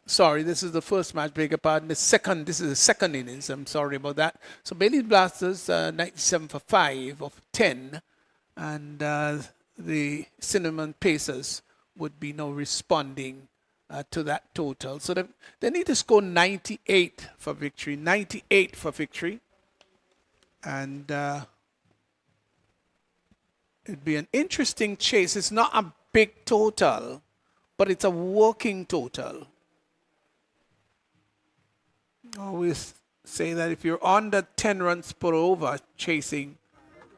Sorry, this is the first match, beg your pardon. This is the second innings. I'm sorry about that. So Bayleaf Blasters, 97 for 5 of 10. And the Cinnamon Pacers would be now responding to that total. So they need to score 98 for victory. 98 for victory. And it'd be an interesting chase. It's not a big total, but it's a working total. I always say that if you're under 10 runs per over chasing,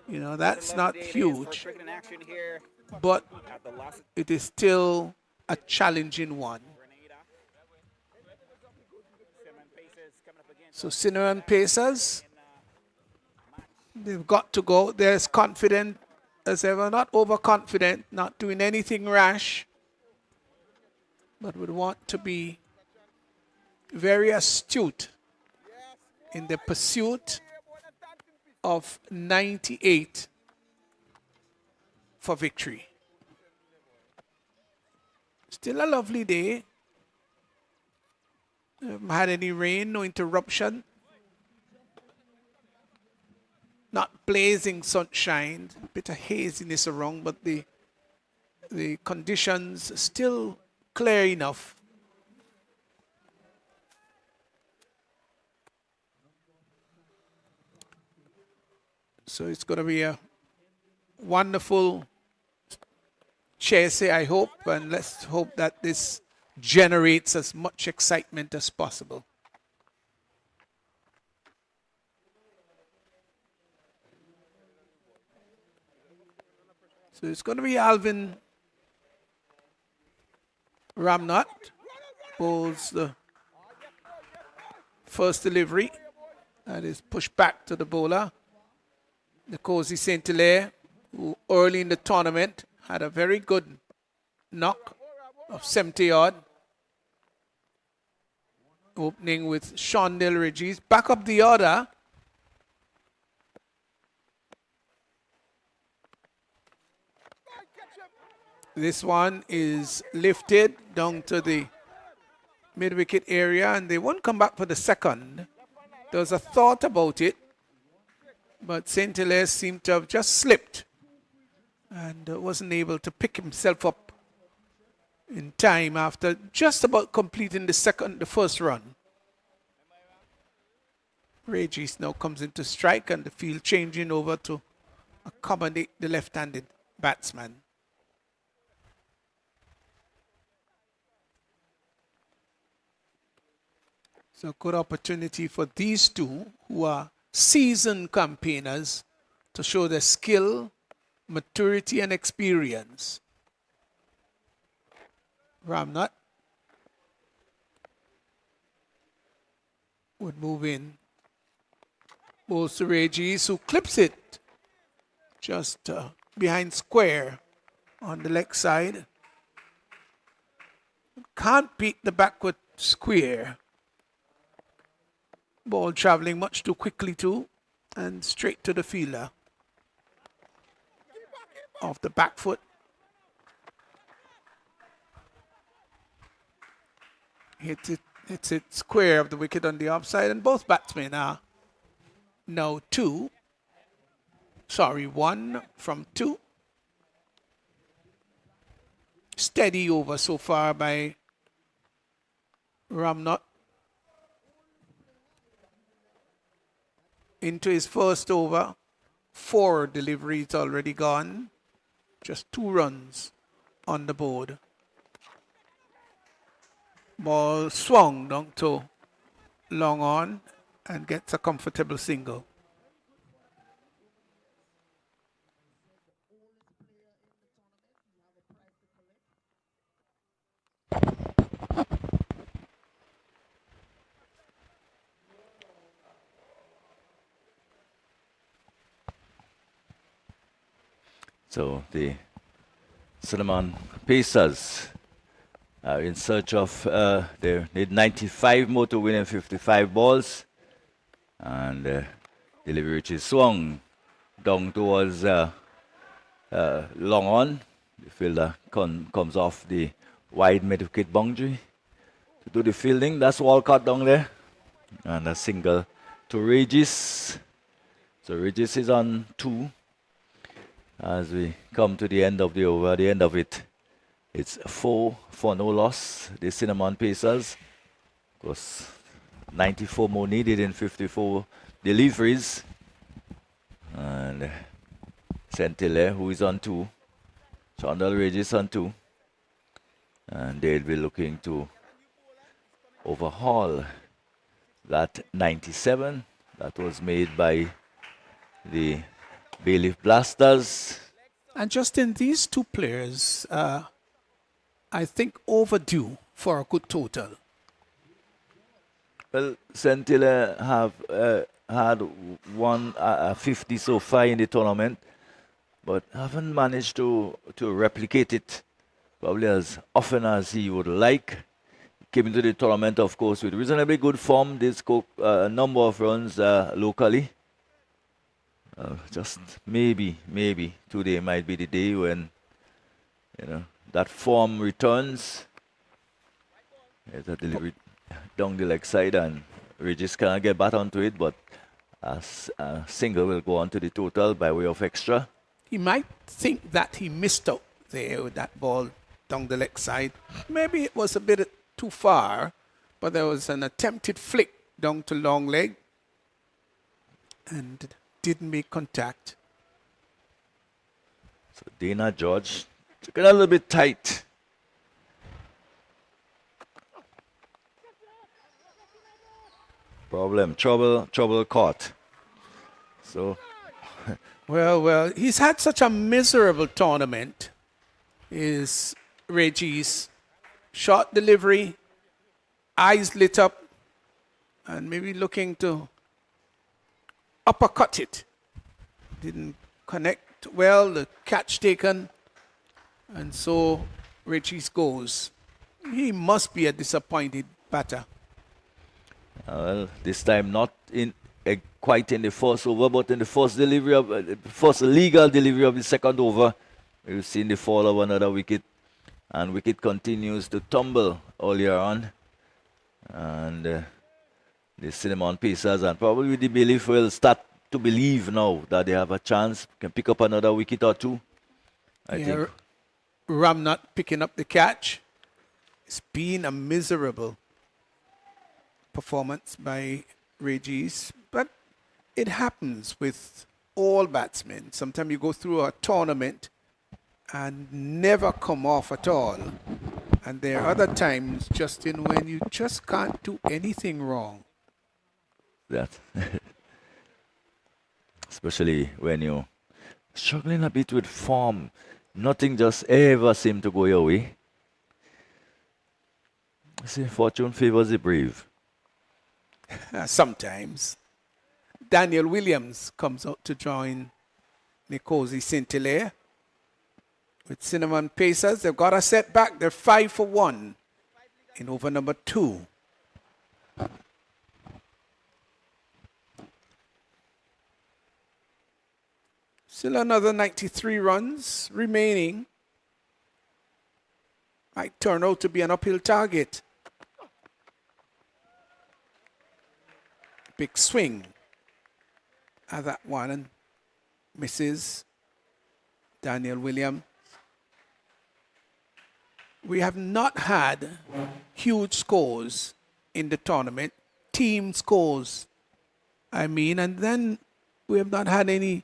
you know, that's not huge. But it is still a challenging one. So Cinnamon Pacers, they've got to go. They're as confident as ever, not overconfident, not doing anything rash, but would want to be very astute in the pursuit of 98 for victory. Still a lovely day. Haven't had any rain, no interruption. Not blazing sunshine, a bit of haziness around, but the conditions still clear enough. So it's going to be a wonderful chase, I hope, and let's hope that this generates as much excitement as possible. So it's going to be Alvin Ramnot bowls the first delivery. That is pushed back to the bowler. Nkosi St. Hilaire, who early in the tournament had a very good knock of 70 odd. Opening with Shondell Regis. Back up the order. This one is lifted down to the mid-wicket area, and they won't come back for the second. There was a thought about it, but St. Hilaire seemed to have just slipped and wasn't able to pick himself up in time after just about completing the first run. Regis now comes into strike and the field changing over to accommodate the left-handed batsman. So good opportunity for these two who are seasoned campaigners to show their skill, maturity and experience. Ramnat would move in. Bowls to Regis, who clips it just behind square on the leg side. Can't beat the backward square. Ball traveling much too quickly too, and straight to the fielder. Off the back foot. Hits it square of the wicket on the offside, and both batsmen are now one from two. Steady over so far by Ramnot. Into his first over, 4 deliveries already gone. Just 2 runs on the board. Ball swung down to long on and gets a comfortable single. So the Cinnamon Pacers are in search of, they need 95 more to win in 55 balls. And delivery which is swung down towards long on. The fielder comes off the wide mid-wicket boundary to do the fielding. That's Walcott down there. And a single to Regis. So Regis is on 2. As we come to the end of the over, the end of it, it's 4 for no loss. The Cinnamon Pacers, of course, 94 more needed in 54 deliveries. And Centile, who is on 2. Chandal Regis on 2. And they'll be looking to overhaul that 97 that was made by the Bailiff Blasters. And just in these two players, I think overdue for a good total. Well, Centile have had 150 so far in the tournament, but haven't managed to replicate it probably as often as he would like. Came into the tournament, of course, with reasonably good form. They scored a number of runs locally. Just maybe today might be the day when that form returns. There's a delivery down the leg side, and Regis cannot get back onto it, but a single will go on to the total by way of extra. He might think that he missed out there with that ball down the leg side. Maybe it was a bit too far, but there was an attempted flick down to long leg and didn't make contact. So Dana George took it a little bit tight. Trouble caught. So Well, he's had such a miserable tournament. Is Reggie's short delivery, eyes lit up, and maybe looking to uppercut it. Didn't connect well, the catch taken, and so Reggie's goes. He must be a disappointed batter. well, this time not in quite in the first over, but in the first delivery of first legal delivery of the second over, we've seen the fall of another wicket, and wicket continues to tumble earlier on, and the Cinnamon Pacers and probably the belief will start to believe now that they have a chance, can pick up another wicket or two. I think. Ram not picking up the catch. It's been a miserable performance by Regis, but it happens with all batsmen. Sometimes you go through a tournament and never come off at all. And there are other times, Justin, when you just can't do anything wrong. That. Especially when you're struggling a bit with form. Nothing just ever seems to go your way. See, fortune favors the brave. Sometimes. Daniel Williams comes out to join Nkosi St-Hilaire. With Cinnamon Pacers, they've got a setback. They're 5 for 1 in over number 2. Still another 93 runs remaining. Might turn out to be an uphill target. Big swing at that one and misses. Daniel Williams. We have not had huge scores in the tournament, team scores, I mean, and then we have not had any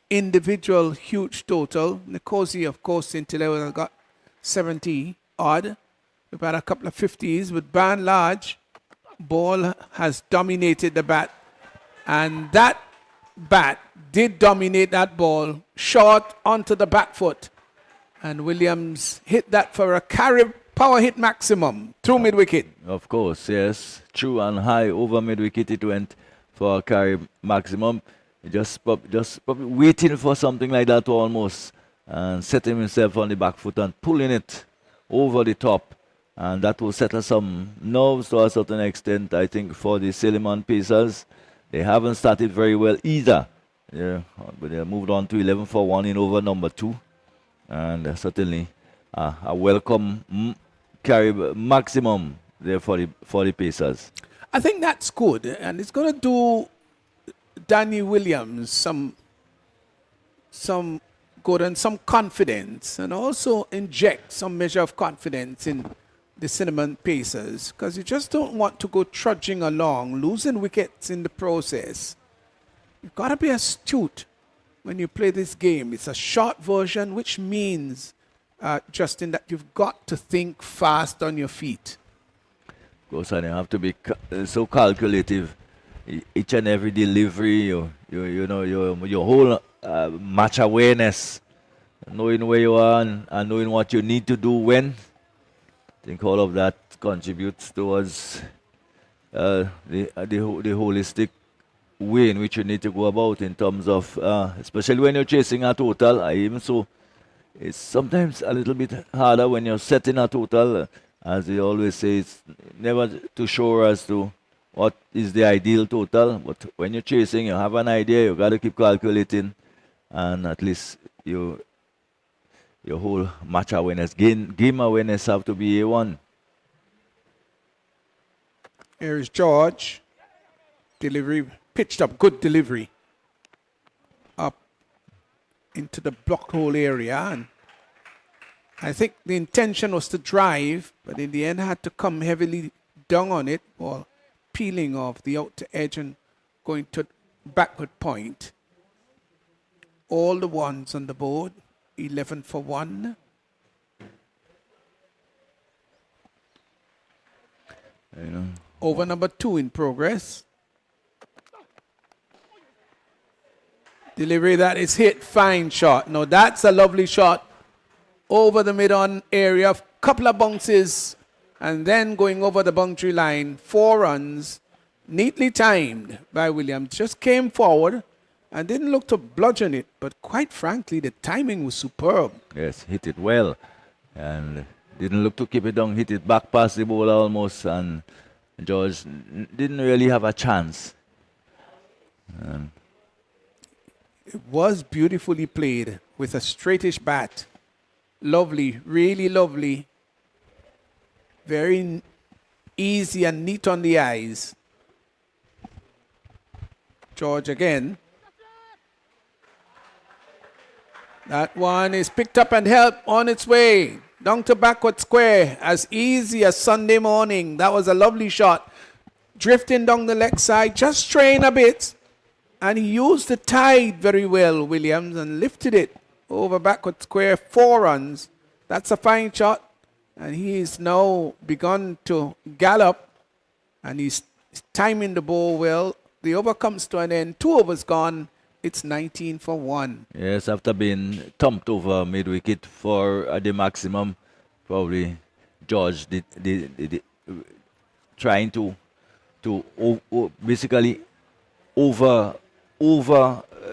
individual huge total. Nkosi, of course, St-Hilaire got 70 odd. We've had a couple of 50s, but by and large, ball has dominated the bat, and that bat did dominate that ball short onto the back foot. And Williams hit that for a carry power hit maximum through mid-wicket. Of course, yes. True and high over mid-wicket it went for a carry maximum. Just probably waiting for something like that to almost and setting himself on the back foot and pulling it over the top. And that will settle some nerves to a certain extent, I think, for the Silliman Pacers. They haven't started very well either. Yeah, but they moved on to 11 for 1 in over number 2. And certainly a welcome carry maximum there for the Pacers. I think that's good, and it's going to do Danny Williams some good and some confidence, and also inject some measure of confidence in the Cinnamon Pacers, because you just don't want to go trudging along, losing wickets in the process. You've got to be astute when you play this game. It's a short version, which means, Justin, that you've got to think fast on your feet. Of course, and you have to be so calculative. Each and every delivery, you know, your whole match awareness, knowing where you are and knowing what you need to do when. I think all of that contributes towards the holistic way in which you need to go about in terms of, especially when you're chasing a total. Even so, it's sometimes a little bit harder when you're setting a total. As they always say, it's never too sure as to what is the ideal total. But when you're chasing, you have an idea, you got to keep calculating, and at least your whole match awareness, game awareness have to be A1. Here's George. Delivery, pitched up, good delivery. Up into the block hole area. And I think the intention was to drive, but in the end had to come heavily down on it, or peeling off the outer edge and going to backward point. All the ones on the board. 11 for 1. Over number 2 in progress. Delivery that is hit. Fine shot. No, that's a lovely shot. Over the mid-on area. Couple of bounces. And then going over the boundary line. 4 runs. Neatly timed by Williams. Just came forward and didn't look to bludgeon it, but quite frankly, the timing was superb. Yes, hit it well, and didn't look to keep it down, hit it back past the bowler almost, and George didn't really have a chance. It was beautifully played with a straightish bat. Lovely, really lovely. Very easy and neat on the eyes. George again. That one is picked up and helped on its way down to backward square. As easy as Sunday morning. That was a lovely shot. Drifting down the leg side, just straying a bit. And he used the tide very well, Williams, and lifted it over backward square. 4 runs. That's a fine shot. And he's now begun to gallop. And he's timing the ball well. The over comes to an end. 2 overs gone. It's 19 for 1. Yes, after being thumped over mid-wicket for the maximum, probably George did trying to basically over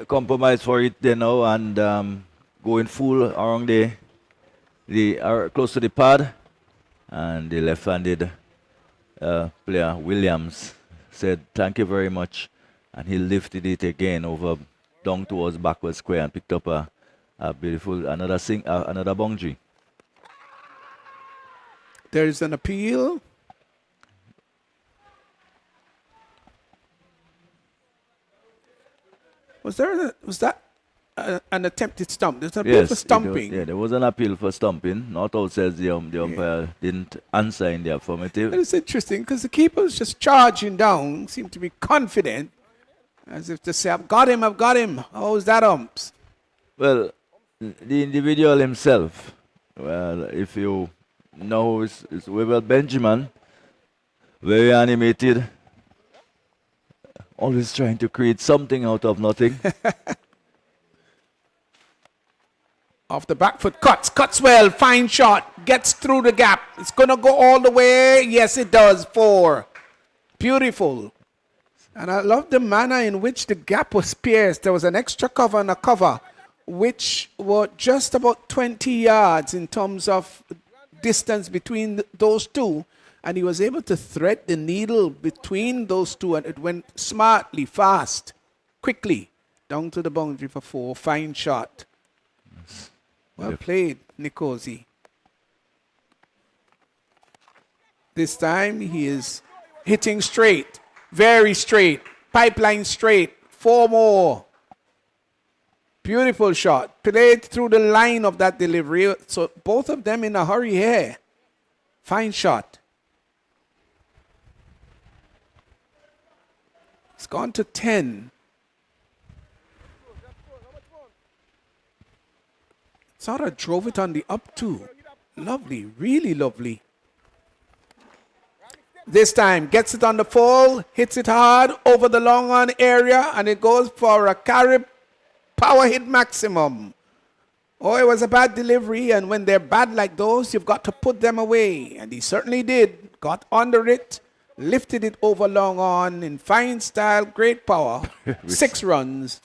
compromise for it there now, and going full around the close to the pad, and the left-handed player Williams said thank you very much, and he lifted it again over down towards backward square and picked up a beautiful another boundary. There is an appeal. Was that an attempted stump? There's an appeal for stumping. There was an appeal for stumping. Not out says the umpire didn't answer in the affirmative. And it's interesting because the keeper was just charging down, seemed to be confident, as if to say, I've got him. How's that, umps? Well, the individual himself, well, if you know, it's Webber Benjamin, very animated, always trying to create something out of nothing. Off the back foot, cuts well, fine shot, gets through the gap. It's going to go all the way. Yes, it does. 4. Beautiful. And I love the manner in which the gap was pierced. There was an extra cover and a cover which were just about 20 yards in terms of distance between those two. And he was able to thread the needle between those two, and it went smartly, fast, quickly, down to the boundary for 4. Fine shot. Well played, Nkosi. This time he is hitting straight, very straight, pipeline straight, 4 more. Beautiful shot, played through the line of that delivery, so both of them in a hurry here. Fine shot. It's gone to 10. Sort of drove it on the up too. Lovely, really lovely. This time, gets it on the fall, hits it hard over the long on area, and it goes for a carry power hit maximum. Oh, it was a bad delivery, and when they're bad like those, you've got to put them away. And he certainly did. Got under it, lifted it over long on in fine style, great power. 6 runs.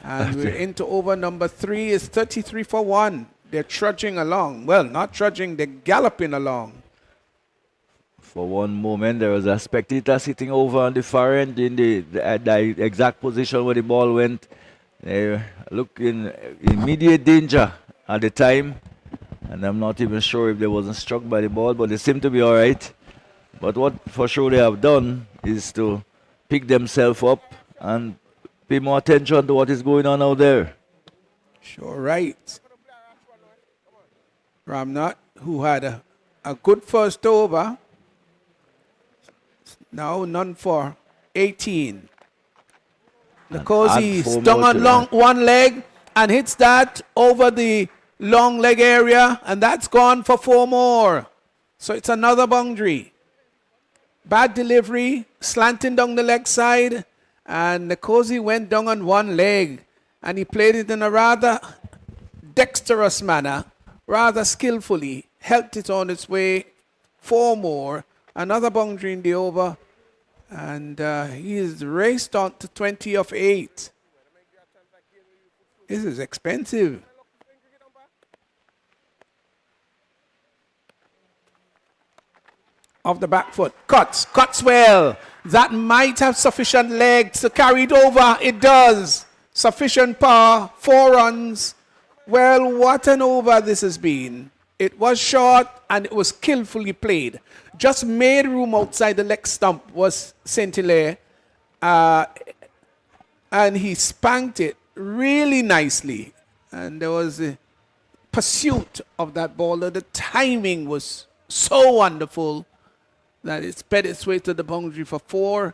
And we're into over number 3 is 33 for 1. They're trudging along. Well, not trudging, they're galloping along. For one moment, there was a spectator sitting over on the far end in the exact position where the ball went. They looked in immediate danger at the time. And I'm not even sure if they wasn't struck by the ball, but they seem to be all right. But what for sure they have done is to pick themselves up and pay more attention to what is going on out there. Sure right. Ramnath, who had a good first over, now none for 18. Nkosi stung on long one leg and hits that over the long leg area, and that's gone for 4 more. So it's another boundary. Bad delivery, slanting down the leg side, and Nkosi went down on one leg, and he played it in a rather dexterous manner, rather skillfully, helped it on its way. 4 more, another boundary in the over, and he is raced on to 20 of 8. This is expensive. Off the back foot, cuts well. That might have sufficient legs to carry it over. It does. Sufficient power, 4 runs. Well, what an over this has been. It was short and it was skillfully played. Just made room outside the leg stump was Saint-Hilaire. And he spanked it really nicely. And there was a pursuit of that ball. The timing was so wonderful that it sped its way to the boundary for 4.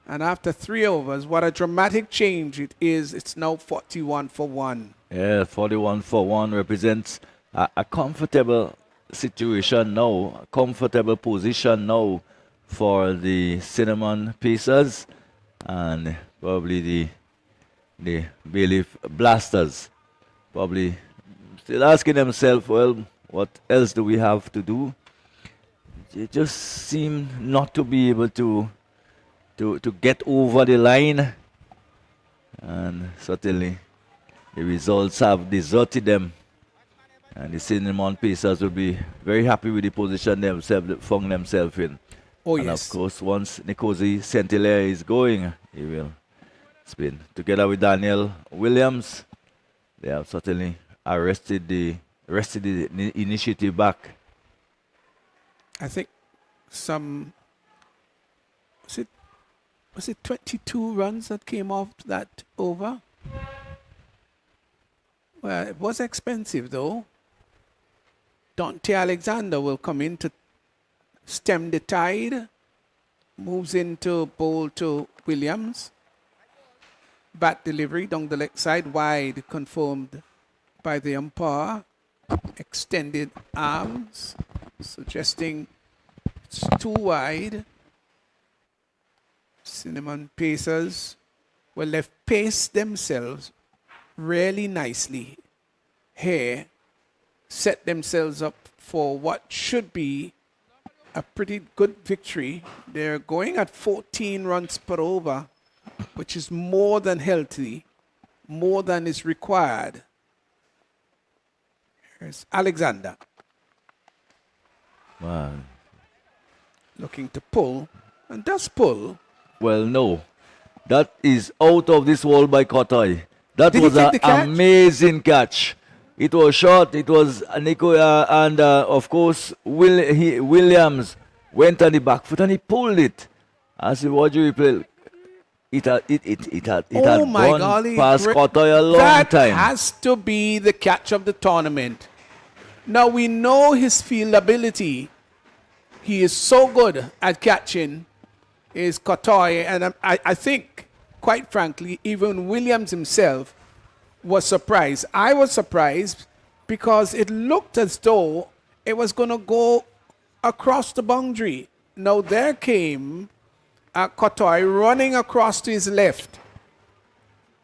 And after 3 overs, what a dramatic change it is. It's now 41 for 1. Yeah, 41 for 1 represents a comfortable situation now, a comfortable position now for the Cinnamon Pacers and probably the Bailiff Blasters. Probably still asking themselves, well, what else do we have to do? They just seem not to be able to get over the line, and certainly the results have deserted them. And the Cinnamon Pacers will be very happy with the position they found themselves in. Oh, and yes. of course, once Nkosi Saint-Hilaire is going, he will spin. Together with Daniel Williams, they have certainly arrested the initiative back. I think was it 22 runs that came off that over? Well, it was expensive though. Dante Alexander will come in to stem the tide. Moves into bowl to Williams. Bat delivery down the leg side, wide, confirmed by the umpire. Extended arms, suggesting it's too wide. Cinnamon Pacers will have paced themselves really nicely here, set themselves up for what should be a pretty good victory. They're going at 14 runs per over, which is more than healthy, more than is required. Here's Alexander Wow. looking to pull, and does pull. Well, no. That is out of this world by Kotoy. That Did he was take an the catch? amazing catch. It was short. It was Nico and of course Williams went on the back foot and he pulled it. As the watch replay, it had Oh my gone golly. past great. Kotoy a long That time. has to be the catch of the tournament. Now we know his field ability. He is so good at catching, is Kotoy, and I think, quite frankly, even Williams himself was surprised. I was surprised because it looked as though it was going to go across the boundary. Now there came Kotoy running across to his left,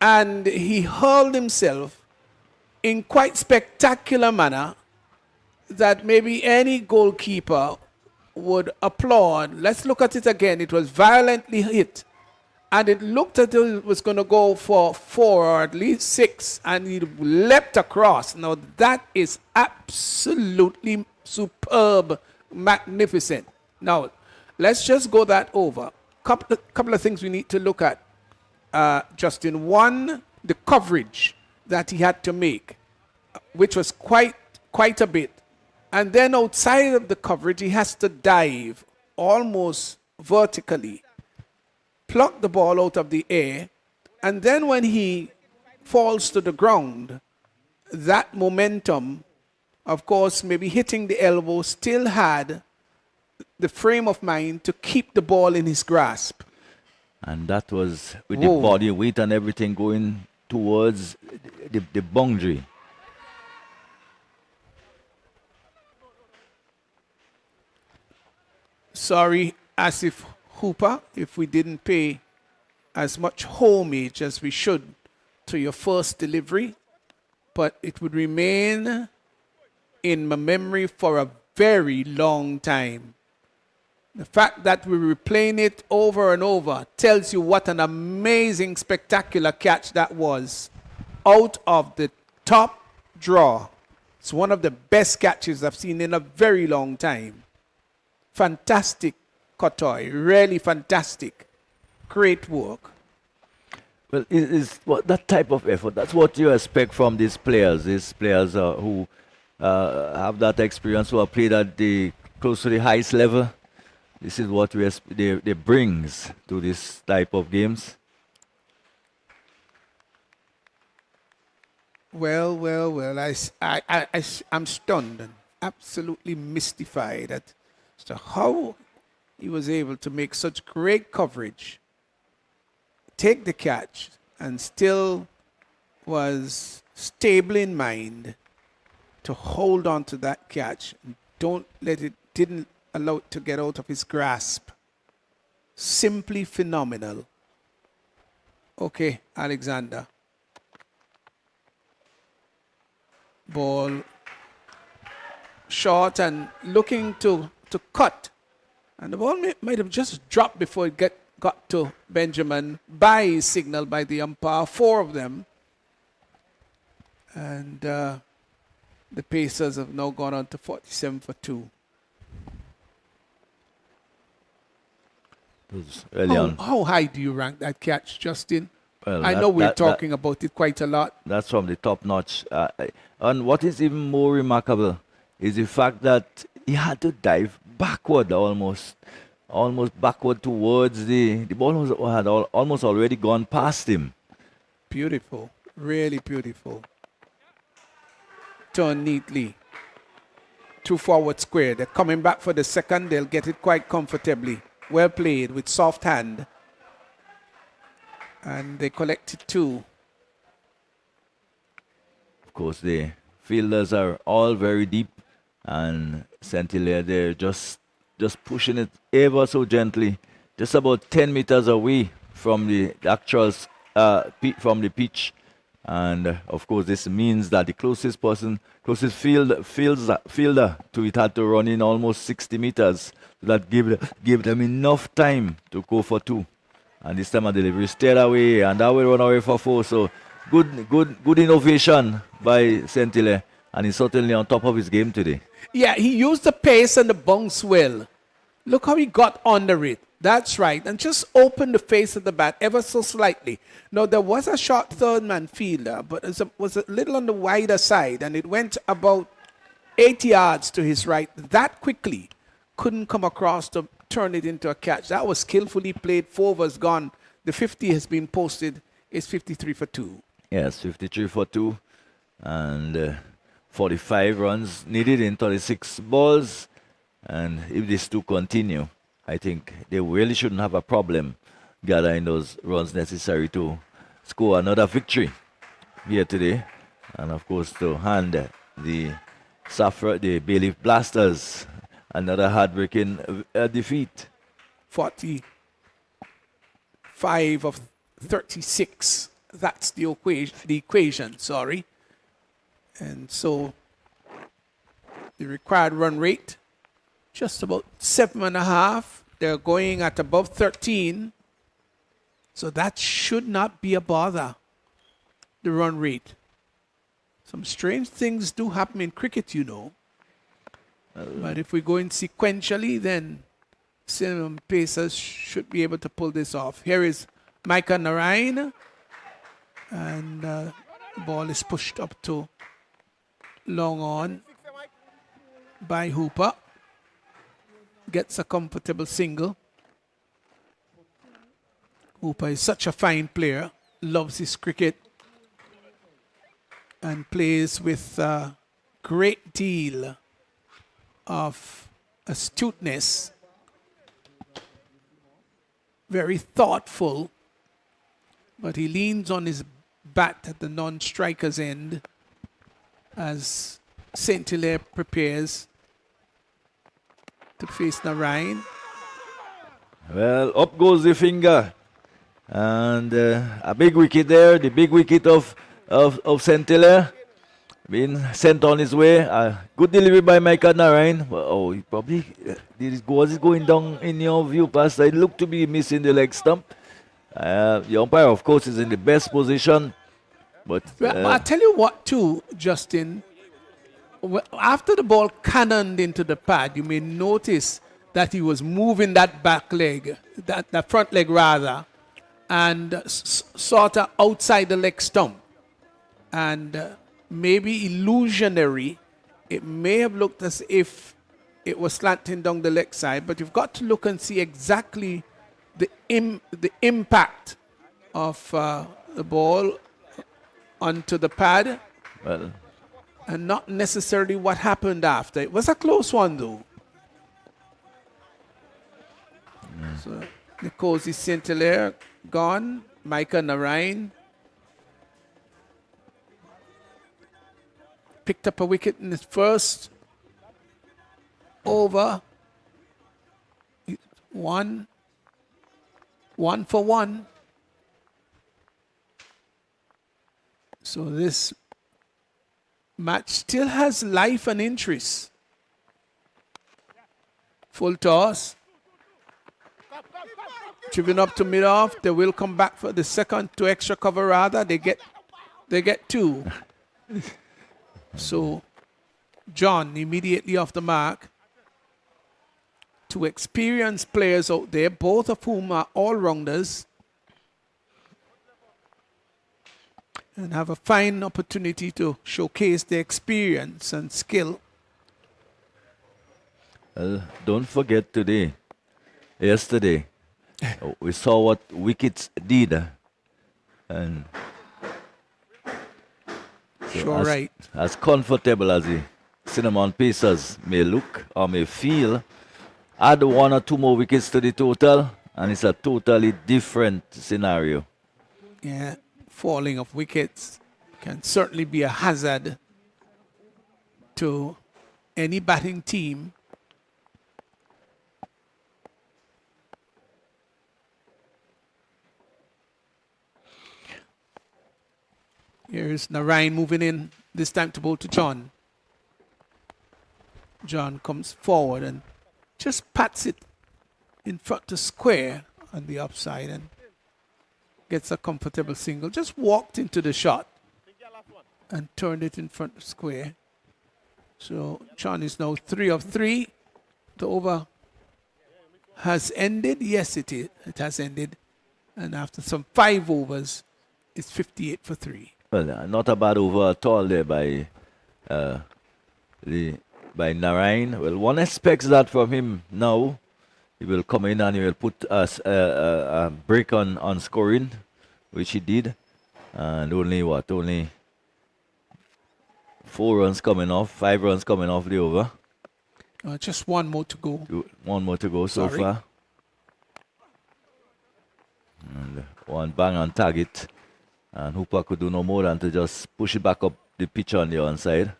and he hurled himself in quite spectacular manner that maybe any goalkeeper would applaud. Let's look at it again. It was violently hit, and it looked as though it was going to go for 4 or at least 6, and he leapt across. Now that is absolutely superb, magnificent. Now let's just go that over. Couple of things we need to look at, Justin. One, the coverage that he had to make, which was quite a bit. And then outside of the coverage, he has to dive almost vertically, pluck the ball out of the air, and then when he falls to the ground, that momentum, of course, maybe hitting the elbow, still had the frame of mind to keep the ball in his grasp. And that was with Whoa. the body weight and everything going towards the boundary. Sorry, Asif Hooper, if we didn't pay as much homage as we should to your first delivery, but it would remain in my memory for a very long time. The fact that we're replaying it over and over tells you what an amazing, spectacular catch that was out of the top draw. It's one of the best catches I've seen in a very long time. Fantastic, Kotoy. Really fantastic. Great work. Well, it's what that type of effort. That's what you expect from these players. These players who have that experience, who have played at the close to the highest level. This is what they brings to this type of games. Well. I'm stunned and absolutely mystified as to how he was able to make such great coverage, take the catch, and still was stable in mind to hold on to that catch and didn't allow it to get out of his grasp. Simply phenomenal. Okay, Alexander. Ball short and looking to cut. And the ball might have just dropped before it got to Benjamin by his signal by the umpire, 4 of them. And the Pacers have now gone on to 47 for 2. Early on. How high do you rank that catch, Justin? Well, I know we're talking about it quite a lot. That's from the top notch. And what is even more remarkable is the fact that he had to dive backward almost backward towards the ball had almost already gone past him. Beautiful. Really beautiful. Turn neatly. 2 forward square. They're coming back for the second. They'll get it quite comfortably. Well played with soft hand. And they collected 2. Of course, the fielders are all very deep, and Saint-Hilaire, they're just pushing it ever so gently, just about 10 meters away from the actual from the pitch. And of course, this means that the closest fielder to it had to run in almost 60 meters. So that give them enough time to go for 2. And this time a delivery stayed away, and that will run away for 4. So good innovation by Saint-Hilaire. And he's certainly on top of his game today. Yeah, he used the pace and the bounce well. Look how he got under it. That's right. And just open the face of the bat ever so slightly. Now, there was a short third man fielder, but it was a little on the wider side, and it went about 80 yards to his right. That quickly couldn't come across to turn it into a catch. That was skillfully played. 4 overs gone. The 50 has been posted. It's 53 for 2. Yes, 53 for 2. And 45 runs needed in 36 balls. And if these two continue, I think they really shouldn't have a problem gathering those runs necessary to score another victory here today. And of course, to hand the Bayleaf Blasters another heartbreaking defeat. 45 of 36. That's the equation, sorry. And so the required run rate, just about 7.5. They're going at above 13. So that should not be a bother, the run rate. Some strange things do happen in cricket, you know. But if we go in sequentially, then Cinnamon Pacers should be able to pull this off. Here is Micah Narayan. And the ball is pushed up to long on by Hooper. Gets a comfortable single. Hooper is such a fine player, loves his cricket, and plays with a great deal of astuteness. Very thoughtful, but he leans on his bat at the non-striker's end as St. Hilaire prepares to face Narayan. Well, up goes the finger. And a big wicket there, the big wicket of St. Hilaire being sent on his way. Good delivery by Micah Narayan. Well, he probably, was it going down in your view, Pastor? It looked to be missing the leg stump. The umpire, of course, is in the best position. But I'll tell you what, too, Justin. After the ball cannoned into the pad, you may notice that he was moving that back leg, that front leg rather, and sort of outside the leg stump. And maybe illusionary. It may have looked as if it was slanting down the leg side, but you've got to look and see exactly the impact of the ball onto the pad. well, And not necessarily what happened after. It was a close one, though. So, Nkosi St. Hilaire gone. Micah Narayan picked up a wicket in his first over. One for one. So this match still has life and interest. Full toss. Driven up to mid-off. They will come back for the second to extra cover rather. They get 2. So John immediately off the mark. 2 experienced players out there, both of whom are all-rounders. And have a fine opportunity to showcase their experience and skill. well, don't forget yesterday, we saw what wickets did. And so Sure, right. as comfortable as the Cinnamon Pacers may look or may feel, add 1 or 2 more wickets to the total, and it's a totally different scenario. Yeah, falling of wickets can certainly be a hazard to any batting team. Here's Narayan moving in, this time to bowl to John. John comes forward and just pats it in front to square on the upside and gets a comfortable single. Just walked into the shot and turned it in front of square. So John is now 3 of 3. The over has ended. Yes, it is. It has ended. And after some 5 overs, it's 58 for 3. Well, not a bad over at all there by uh, Narayan. Well, one expects that from him now. He will come in and he will put us a break on scoring, which he did. And only 4 runs coming off, 5 runs coming off the over. Just one more to go. One more to go so Sorry. far. And one bang on target. And Hooper could do no more than to just push it back up the pitch on the onside.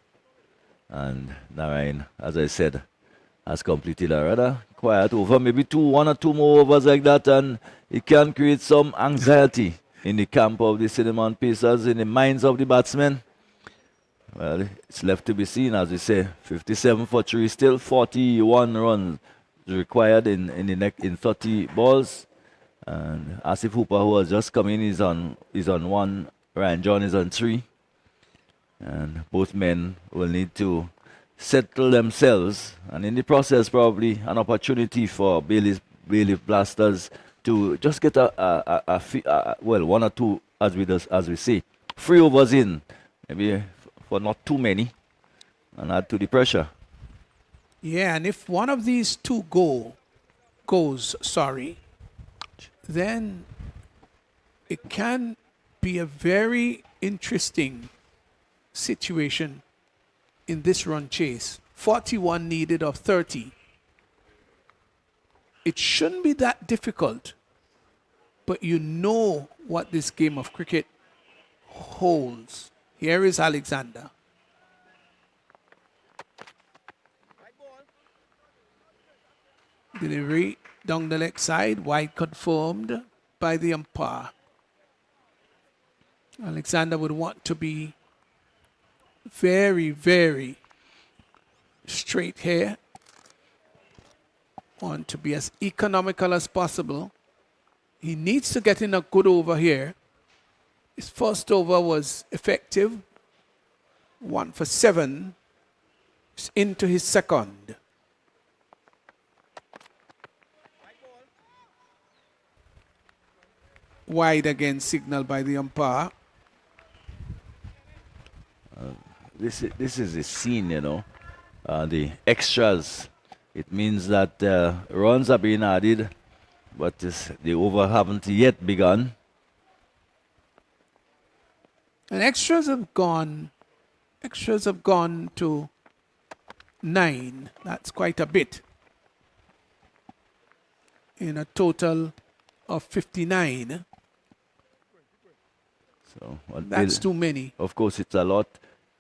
And Narayan, as I said, has completed a rather quiet over. Maybe 1 or 2 more overs like that, and it can create some anxiety in the camp of the Cinnamon Pacers, in the minds of the batsmen. Well, it's left to be seen, as we say. 57 for 3, still 41 runs required in 30 balls. And Asif Hooper, who has just come in, is on 1. Ryan John is on 3. And both men will need to settle themselves. And in the process, probably an opportunity for Bailey Blasters to just get well, 1 or 2, as we say, 3 overs in, maybe for not too many, and add to the pressure. Yeah, and if one of these 2 goes, then it can be a very interesting situation in this run chase. 41 needed of 30. It shouldn't be that difficult, but you know what this game of cricket holds. Here is Alexander. Delivery down the leg side, wide confirmed by the umpire. Alexander would want to be very, very straight here. Want to be as economical as possible. He needs to get in a good over here. His first over was effective. 1 for 7. He's into his second. Wide again, signaled by the umpire. This is the scene, the extras. It means that runs are being added, but the over haven't yet begun. And extras have gone to 9. That's quite a bit. In a total of 59. So that's too many. Of course, it's a lot.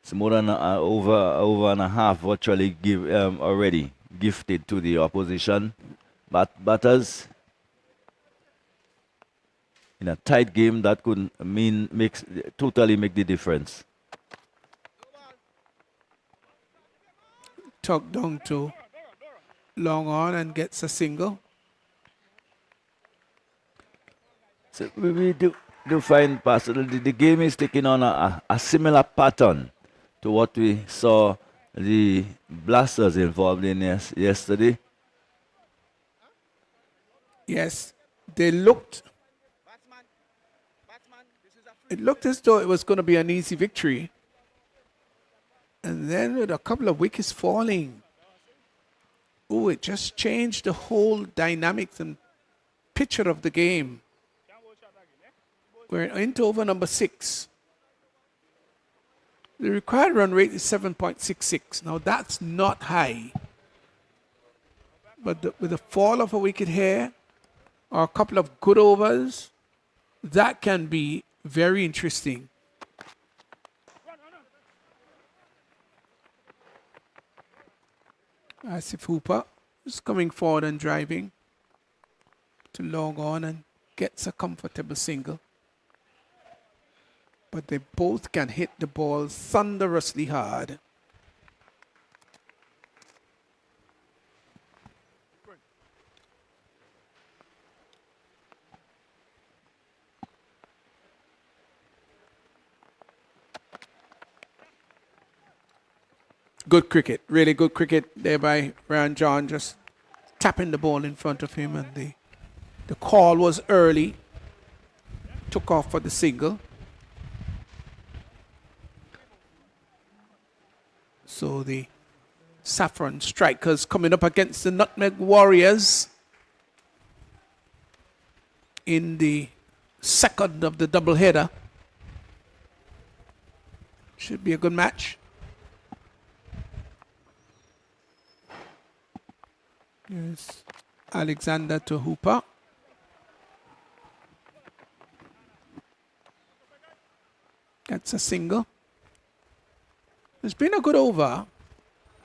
It's more than over and a half virtually already gifted to the opposition. But batters in a tight game, that could totally make the difference. Tuck down to long on and gets a single. So we do find personally the game is taking on a similar pattern to what we saw the Blasters involved in yesterday. Yes, they looked. It looked as though it was going to be an easy victory. And then with a couple of wickets falling, it just changed the whole dynamics and picture of the game. We're into over number 6. The required run rate is 7.66. Now that's not high. But with the fall of a wicket here, or a couple of good overs, that can be very interesting. Asif Hooper is coming forward and driving to long on and gets a comfortable single. But they both can hit the ball thunderously hard. Good cricket, really good cricket there by Ryan John, just tapping the ball in front of him, and the call was early. Took off for the single. So the Saffron Strikers coming up against the Nutmeg Warriors in the second of the doubleheader. Should be a good match. Here's Alexander to Hooper. That's a single. It's been a good over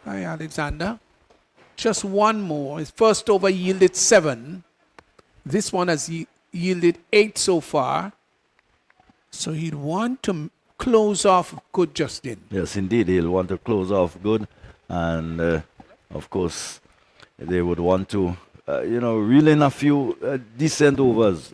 by Alexander. Just one more. His first over yielded 7. This one has yielded 8 so far. So he'd want to close off good, Justin. Yes, indeed. He'll want to close off good. And, of course, they would want to, reel in a few decent overs,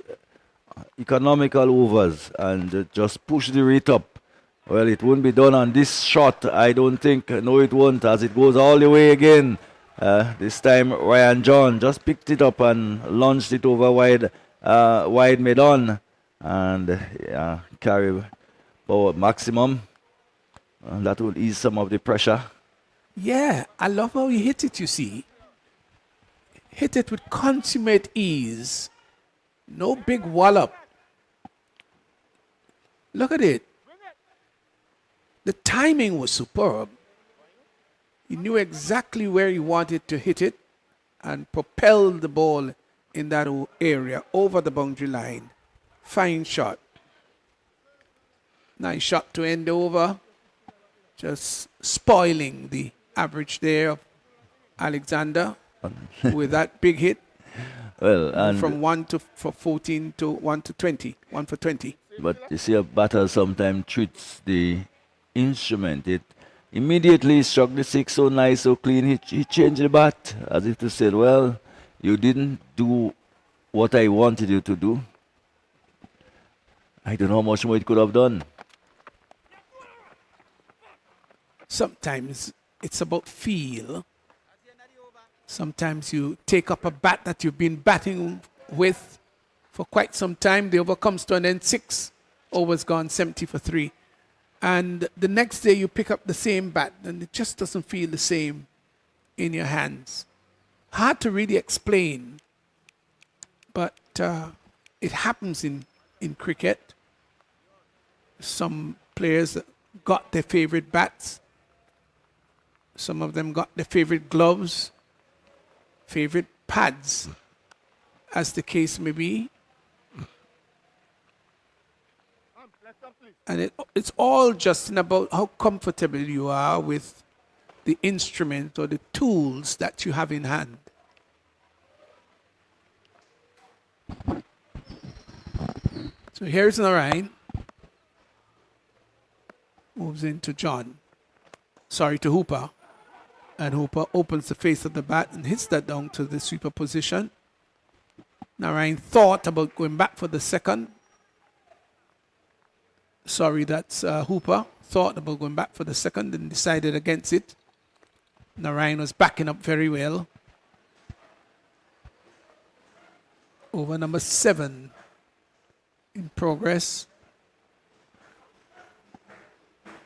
economical overs, and just push the rate up. Well, it won't be done on this shot, I don't think. No, it won't, as it goes all the way again. This time, Ryan John just picked it up and launched it over wide mid-on. And carry forward maximum. That will ease some of the pressure. Yeah, I love how he hit it, you see. Hit it with consummate ease. No big wallop. Look at it. The timing was superb. He knew exactly where he wanted to hit it and propelled the ball in that area over the boundary line. Fine shot. Nice shot to end over. Just spoiling the average there of Alexander with that big hit. Well, and from 14 to 1 to 20. 1 for 20. But you see, a batter sometimes treats the instrument. It immediately struck the 6 so nice, so clean. He changed the bat as if to say, well, you didn't do what I wanted you to do. I don't know how much more it could have done. Sometimes it's about feel. Sometimes you take up a bat that you've been batting with for quite some time. The over comes to an end, 6 overs gone, 70 for 3. And the next day you pick up the same bat and it just doesn't feel the same in your hands. Hard to really explain, but it happens in cricket. Some players got their favorite bats. Some of them got their favorite gloves, favorite pads, as the case may be. And it's all just about how comfortable you are with the instrument or the tools that you have in hand. So here's Narayan. Moves into John. Sorry, to Hooper. And Hooper opens the face of the bat and hits that down to the sweeper position. Narayan thought about going back for the second. Sorry, that's Hooper. Thought about going back for the second and decided against it. Narayan was backing up very well. Over number 7 in progress.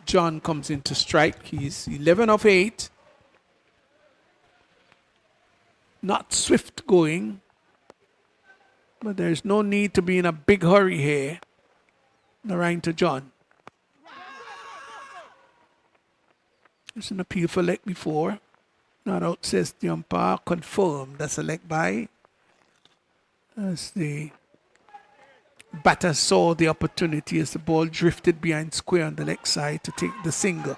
John comes in to strike. He's 11 of 8. Not swift going, but there's no need to be in a big hurry here. Narayan to John. There's an appeal for leg before. Not out, says the umpire. Confirmed. That's a leg by. As the batter saw the opportunity as the ball drifted behind square on the leg side to take the single.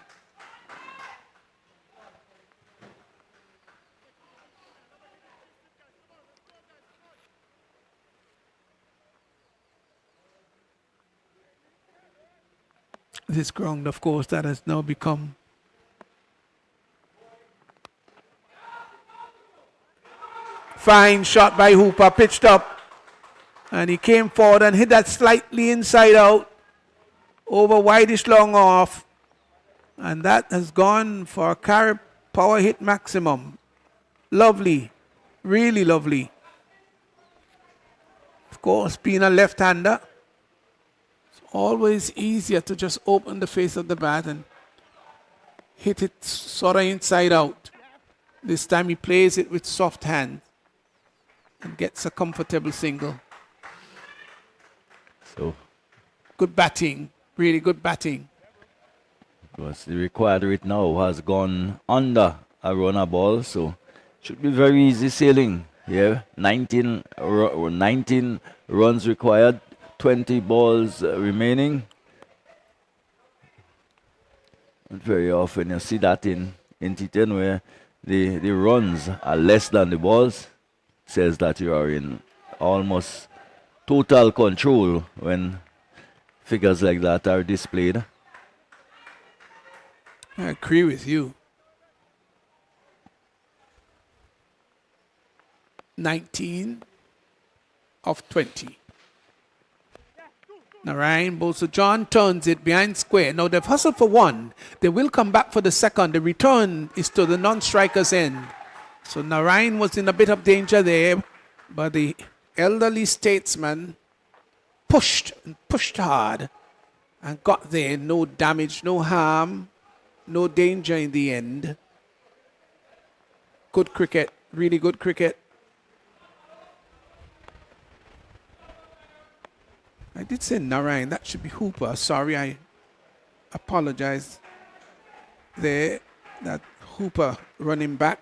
This ground, of course, that has now become fine shot by Hooper, pitched up, and he came forward and hit that slightly inside out, over wideish long off, And that has gone for a carry power hit maximum. Lovely. Really lovely. Of course, being a left-hander, it's always easier to just open the face of the bat and hit it sort of inside out. This time he plays it with soft hand and gets a comfortable single. So Good batting. Really good batting. because the required rate now has gone under a runner ball, so should be very easy sailing here. 19 runs required, 20 balls remaining. And very often you see that in T10 where the runs are less than the balls. Says that you are in almost total control when figures like that are displayed. I agree with you. 19 of 20. Narayan bowls to John, turns it behind square. Now they've hustled for one. They will come back for the second. The return is to the non-striker's end. So Narayan was in a bit of danger there, but the elderly statesman pushed and pushed hard and got there. No damage, no harm, no danger in the end. Good cricket, really good cricket. I did say Narayan, that should be Hooper. Sorry, I apologize there. That Hooper running back.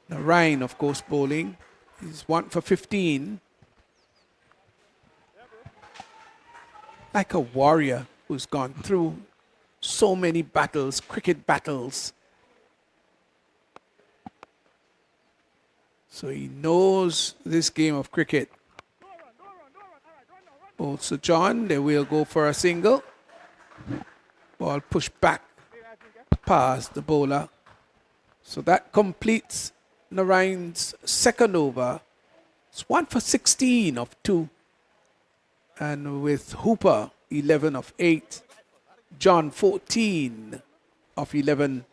Narayan, of course, bowling. He's 1 for 15. Like a warrior who's gone through so many battles, cricket battles. So he knows this game of cricket. Also John, they will go for a single. Ball pushed back past the bowler. So that completes Narayan's second over. It's 1 for 16 of 2. And with Hooper, 11 of 8. John, 14 of 11.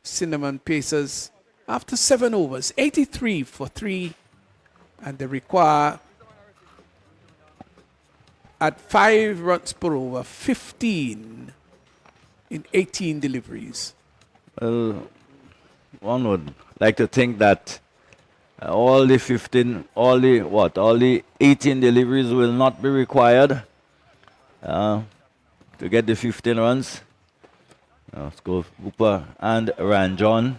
Cinnamon Pacers. After 7 overs, 83 for 3. And they require, at 5 runs per over, 15 in 18 deliveries. Well, one would like to think that all the 18 deliveries will not be required to get the 15 runs. Let's go Hooper and Ranjon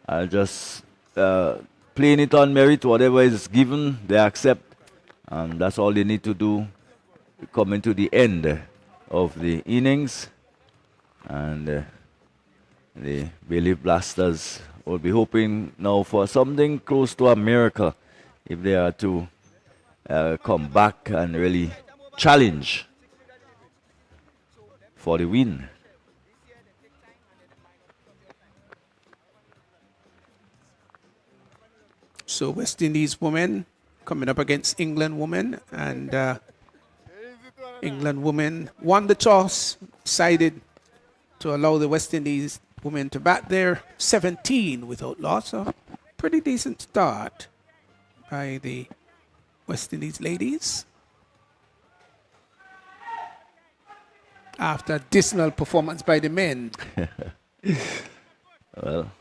are just playing it on merit. Whatever is given, they accept. And that's all they need to do coming to the end of the innings. And the Bailey Blasters will be hoping now for something close to a miracle if they are to come back and really challenge for the win. So West Indies women coming up against England women, and England women won the toss, decided to allow the West Indies women to bat there, 17 without loss. A pretty decent start by the West Indies ladies. After a dismal performance by the men. Well,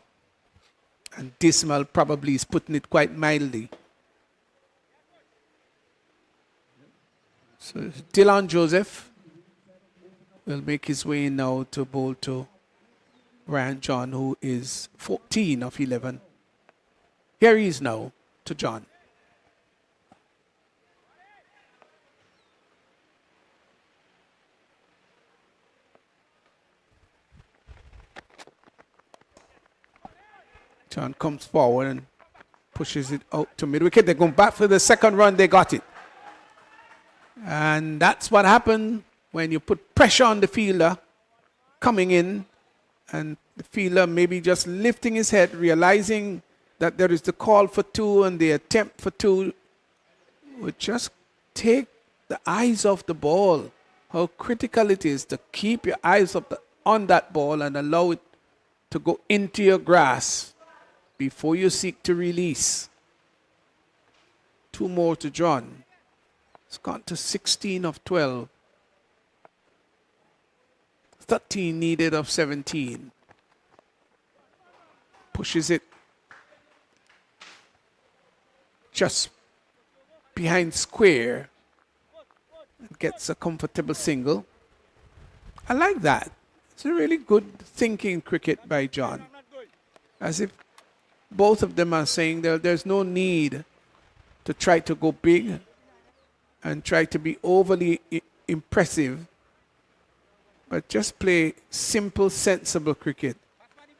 and dismal probably is putting it quite mildly. So Dylan Joseph will make his way now to bowl to Ryan John, who is 14 of 11. Here he is now to John. John comes forward and pushes it out to mid-wicket. They're going back for the second run. They got it. And that's what happened when you put pressure on the fielder coming in, and the fielder maybe just lifting his head, realizing that there is the call for 2 and the attempt for 2 would just take the eyes off the ball. How critical it is to keep your eyes on that ball and allow it to go into your grasp before you seek to release. 2 more to John. It's gone to 16 of 12. 13 needed of 17. Pushes it just behind square and gets a comfortable single. I like that. It's a really good thinking cricket by John. As if both of them are saying there's no need to try to go big and try to be overly impressive, but just play simple, sensible cricket.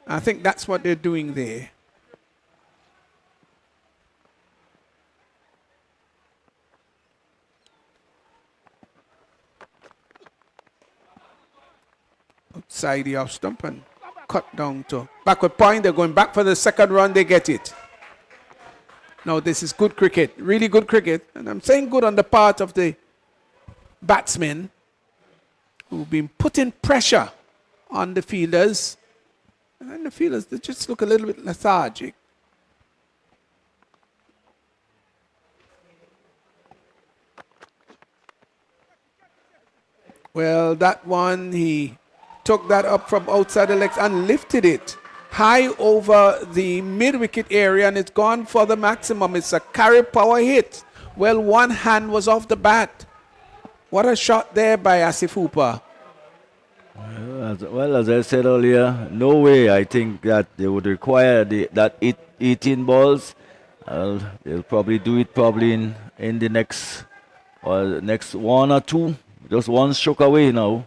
I think that's what they're doing there. Outside the off stump and cut down to backward point. They're going back for the second run. They get it. Now this is good cricket, really good cricket. And I'm saying good on the part of the batsmen who've been putting pressure on the fielders. And the fielders, they just look a little bit lethargic. Well, that one, he took that up from outside the legs and lifted it high over the mid-wicket area, and it's gone for the maximum. It's a carry power hit. Well, one hand was off the bat. What a shot there by Asif Hooper. Well, as I said earlier, no way I think that they would require that 18 balls. They'll probably do it in the next one or two. Just one stroke away now.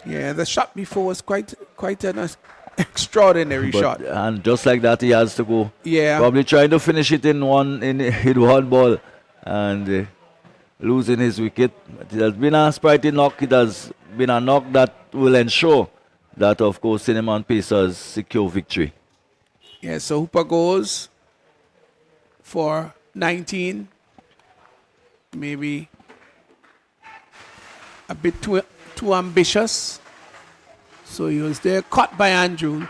Yeah, the shot before was quite an extraordinary shot. And just like that, he has to go. Yeah. Probably trying to finish it in one ball and losing his wicket. It has been a sprightly knock. It has been a knock that will ensure that, of course, Cinnamon Pacers secure victory. Yeah, so Hooper goes for 19. Maybe a bit too ambitious. So he was there, caught by Andrew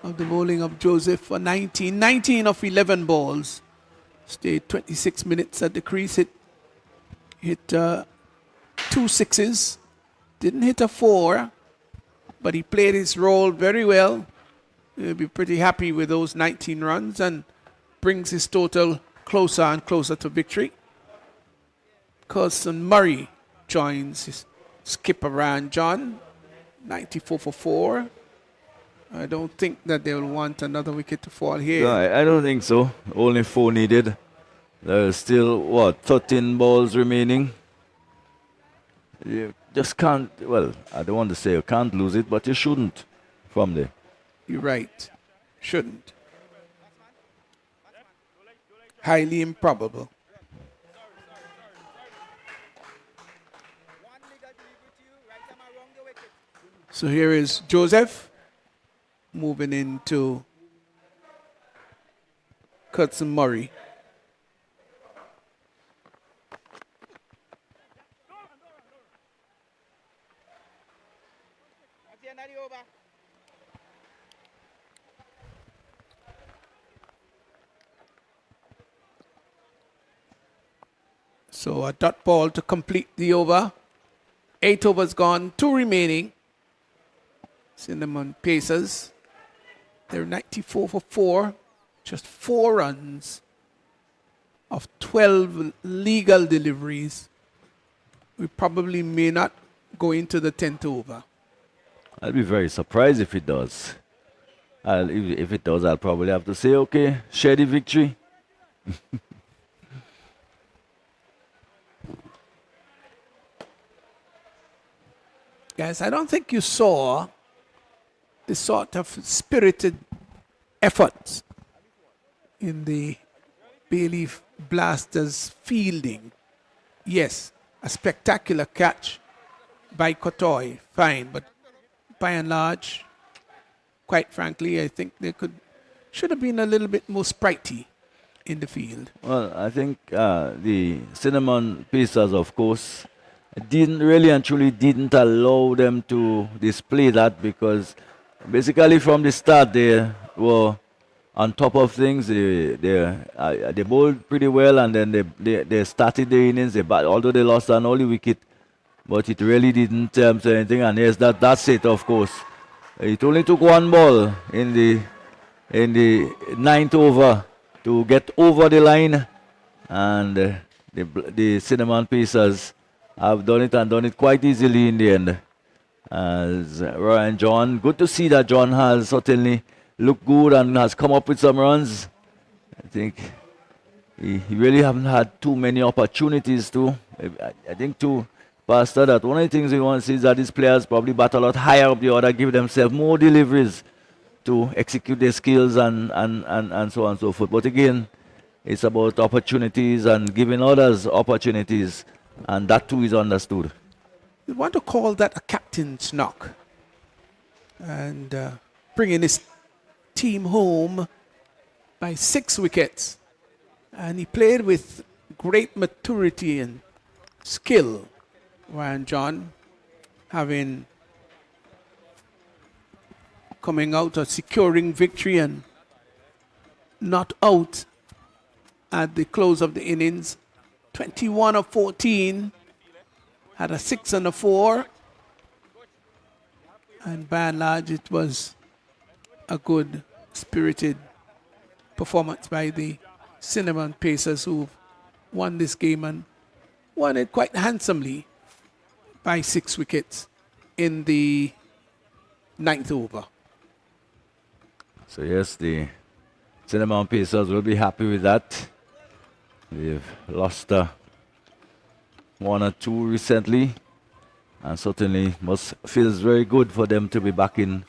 of the bowling of Joseph for 19. 19 of 11 balls. Stayed 26 minutes at the crease. Hit 2 sixes. Didn't hit a 4, but he played his role very well. He'll be pretty happy with those 19 runs and brings his total closer and closer to victory. Carson Murray joins his skipper Ryan John, 94 for 4. I don't think that they will want another wicket to fall here. No, I don't think so. Only 4 needed. There's still, 13 balls remaining. You just can't, I don't want to say you can't lose it, but you shouldn't from there. You're right. Shouldn't. Highly improbable. So here is Joseph moving into Carson Murray. So a dot ball to complete the over. 8 overs gone, 2 remaining. Cinnamon Pacers. They're 94 for 4. Just 4 runs of 12 legal deliveries. We probably may not go into the 10th over. I'll be very surprised if it does. If it does, I'll probably have to say, okay, share the victory. Guys, I don't think you saw the sort of spirited efforts in the Bailey Blasters fielding. Yes, a spectacular catch by Kotoy, fine, but by and large, quite frankly, I think they could should have been a little bit more sprightly in the field. Well, I think the cinnamon pieces, of course, didn't really and truly didn't allow them to display that, because basically from the start they were on top of things. They bowled pretty well, and then they started the innings. Although they lost an only wicket, but it really didn't say anything. And yes, that's it, of course. It only took one ball in the ninth over to get over the line, and the cinnamon pieces have done it, and done it quite easily in the end. As Ryan John, good to see that John has certainly looked good and has come up with some runs. I think he really haven't had too many opportunities to. I think to Pastor, that one of the things we want to see is that these players probably bat a lot higher up the order, give themselves more deliveries to execute their skills and so on and so forth. But again, it's about opportunities and giving others opportunities, and that too is understood. We want to call that a captain's knock, and bringing his team home by 6 wickets. And he played with great maturity and skill. Ryan John, coming out or securing victory and not out at the close of the innings. 21 of 14, had a 6 and a 4, and by and large it was a good spirited performance by the Cinnamon Pacers, who won this game and won it quite handsomely by 6 wickets in the 9th over. So yes, the Cinnamon Pacers will be happy with that. They've lost 1 or 2 recently, and certainly feels very good for them to be back in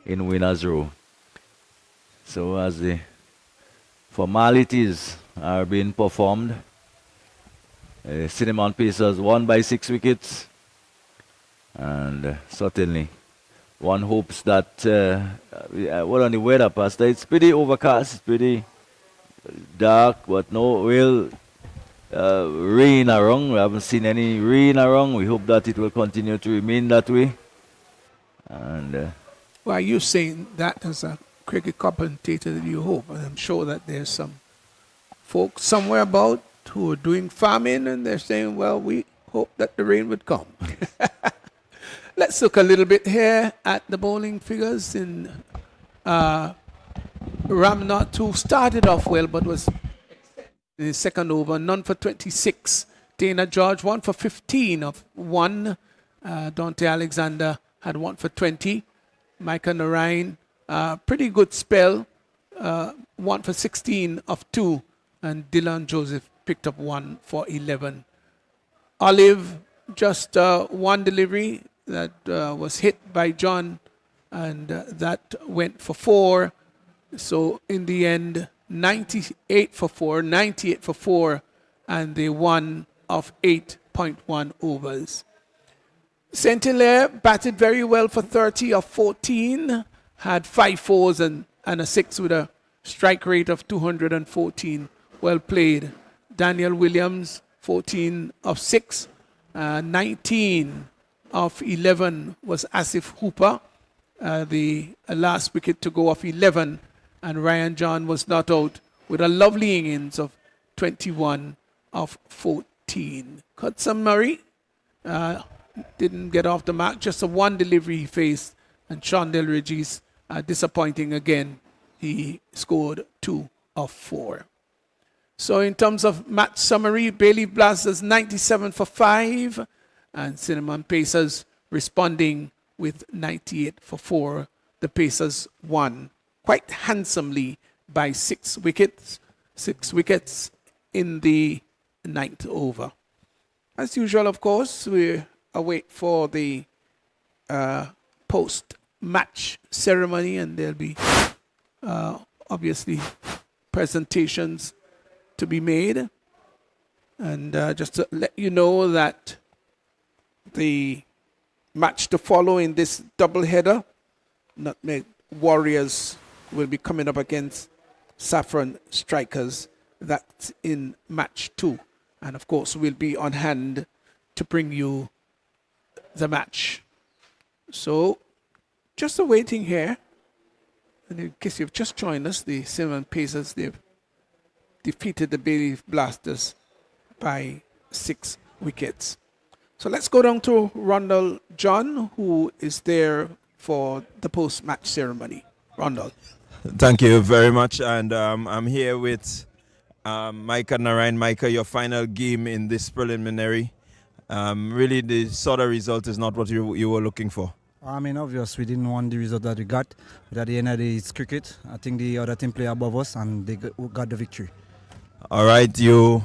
winners' row. So as the formalities are being performed, Cinnamon Pacers won by 6 wickets, and certainly one hopes that what on the weather, Pastor? It's pretty overcast, it's pretty dark, but no real rain around. We haven't seen any rain around. We hope that it will continue to remain that way. And well, you're saying that as a cricket commentator that you hope, and I'm sure that there's some folks somewhere about who are doing farming, and they're saying, well, we hope that the rain would come. Let's look a little bit here at the bowling figures in Ramnath, who started off well but was in the second over. None for 26. Dana George 1 for 15 of 1. Dante Alexander had 1 for 20. Micah Narayan, pretty good spell, 1 for 16 of 2. And Dylan Joseph picked up 1 for 11. Olive, just 1 delivery that was hit by John, and that went for 4. So in the end, 98 for 4, and they won of 8.1 overs. St. Hilaire batted very well for 30 of 14, had 5 fours and a 6 with a strike rate of 214. Well played. Daniel Williams, 14 of 6, 19 of 11 was Asif Hooper, the last wicket to go of 11, and Ryan John was not out with a lovely innings of 21 of 14. Hudson Murray didn't get off the mark, just a 1 delivery he faced, and Sean Delridge's disappointing again. He scored 2 of 4. So in terms of match summary, Bailey Blasters 97 for 5, and Cinnamon Pacers responding with 98 for 4. The Pacers won quite handsomely by 6 wickets. 6 wickets in the 9th over. As usual, of course, we await for the post-match ceremony, and there'll be obviously presentations to be made. And just to let you know that the match to follow in this doubleheader, Nutmeg Warriors will be coming up against Saffron Strikers. That's in match 2. And of course, we'll be on hand to bring you the match. So, just awaiting here. And in case you've just joined us, the Cinnamon Pacers, they've defeated the Bailey Blasters by 6 wickets. So let's go down to Rondell John, who is there for the post-match ceremony. Rondell. Thank you very much. And I'm here with Micah Narayan. Micah, your final game in this preliminary. Really, the sort of result is not what you were looking for. I mean, obvious, we didn't want the result that we got. But at the end of the day, it's cricket. I think the other team play above us and they got the victory. All right, you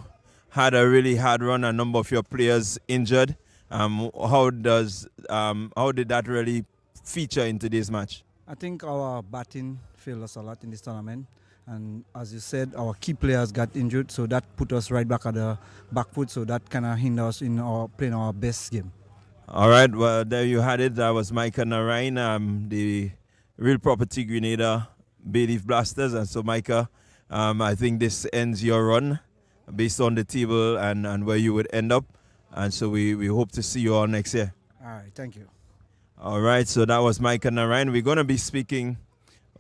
had a really hard run, a number of your players injured. How did that really feature in today's match? I think our batting failed us a lot in this tournament. And as you said, our key players got injured, so that put us right back at the back foot. So that kind of hindered us in playing our best game. All right, well, there you had it. That was Micah Narayan, the real property Grenada Bay Leaf Blasters. And so, Micah, I think this ends your run based on the table and where you would end up. And so we hope to see you all next year. All right, thank you. All right, so that was Micah Narayan. We're going to be speaking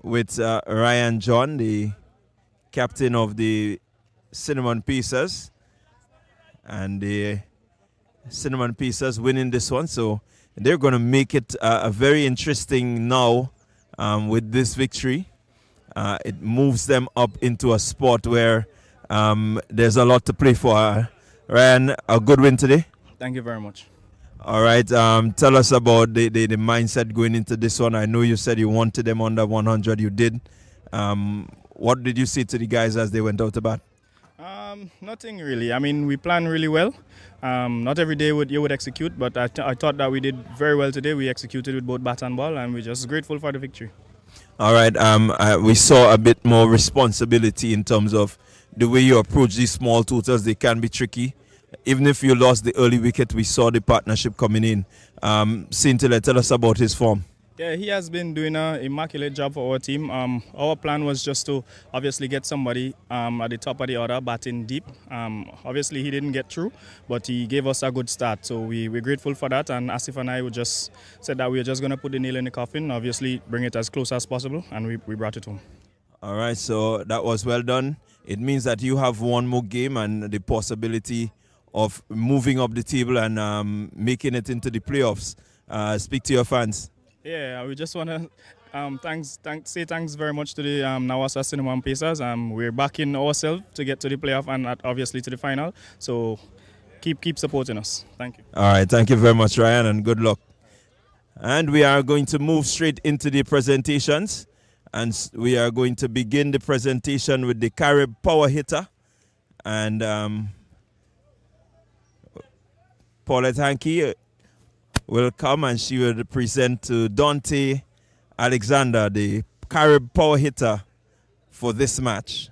with Ryan John, the captain of the Cinnamon Pacers. And the Cinnamon Pacers winning this one. So they're going to make it a very interesting now with this victory. It moves them up into a spot where there's a lot to play for. Ryan, a good win today? Thank you very much. All right. Tell us about the mindset going into this one. I know you said you wanted them under 100. You did. What did you say to the guys as they went out to bat? Nothing really. I mean, we planned really well. Not every day you would execute, but I thought that we did very well today. We executed with both bat and ball, and we're just grateful for the victory. All right. We saw a bit more responsibility in terms of the way you approach these small totals. They can be tricky. Even if you lost the early wicket, we saw the partnership coming in. Cintilla, tell us about his form. Yeah, he has been doing an immaculate job for our team. Our plan was just to obviously get somebody at the top of the order batting deep. Obviously, he didn't get through, but he gave us a good start. So we're grateful for that. And Asif and I just said that we were just going to put the nail in the coffin, obviously bring it as close as possible, and we brought it home. All right, so that was well done. It means that you have one more game and the possibility of moving up the table and making it into the playoffs. Speak to your fans. Yeah, we just want to say thanks very much to the Nawasa Cinnamon Pacers. We're backing ourselves to get to the playoff and obviously to the final. So keep supporting us. Thank you. All right, thank you very much, Ryan, and good luck. And we are going to move straight into the presentations. And we are going to begin the presentation with the Carib Power Hitter. And Paulette Hankey will come and she will present to Dante Alexander, the Carib Power Hitter for this match.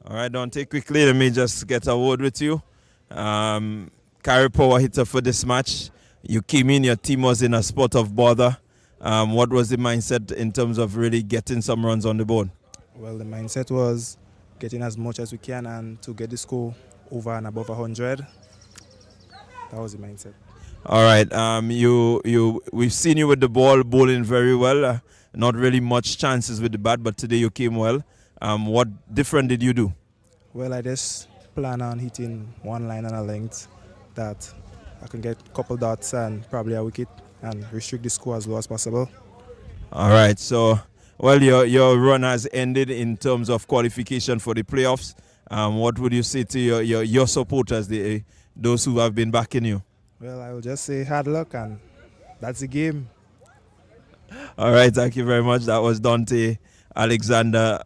All right, Dante, quickly, let me just get a word with you. Carib Power Hitter for this match. You came in, your team was in a spot of bother. What was the mindset in terms of really getting some runs on the board? Well, the mindset was getting as much as we can and to get the score over and above 100. That was the mindset. All right. We've seen you with the ball bowling very well. Not really much chances with the bat, but today you came well. What different did you do? Well, I just plan on hitting one line and a length that I can get a couple dots and probably a wicket and restrict the score as low as possible. All right. So, well, your run has ended in terms of qualification for the playoffs. What would you say to your supporters, those who have been backing you? Well, I will just say hard luck, and that's the game. All right. Thank you very much. That was Dante Alexander,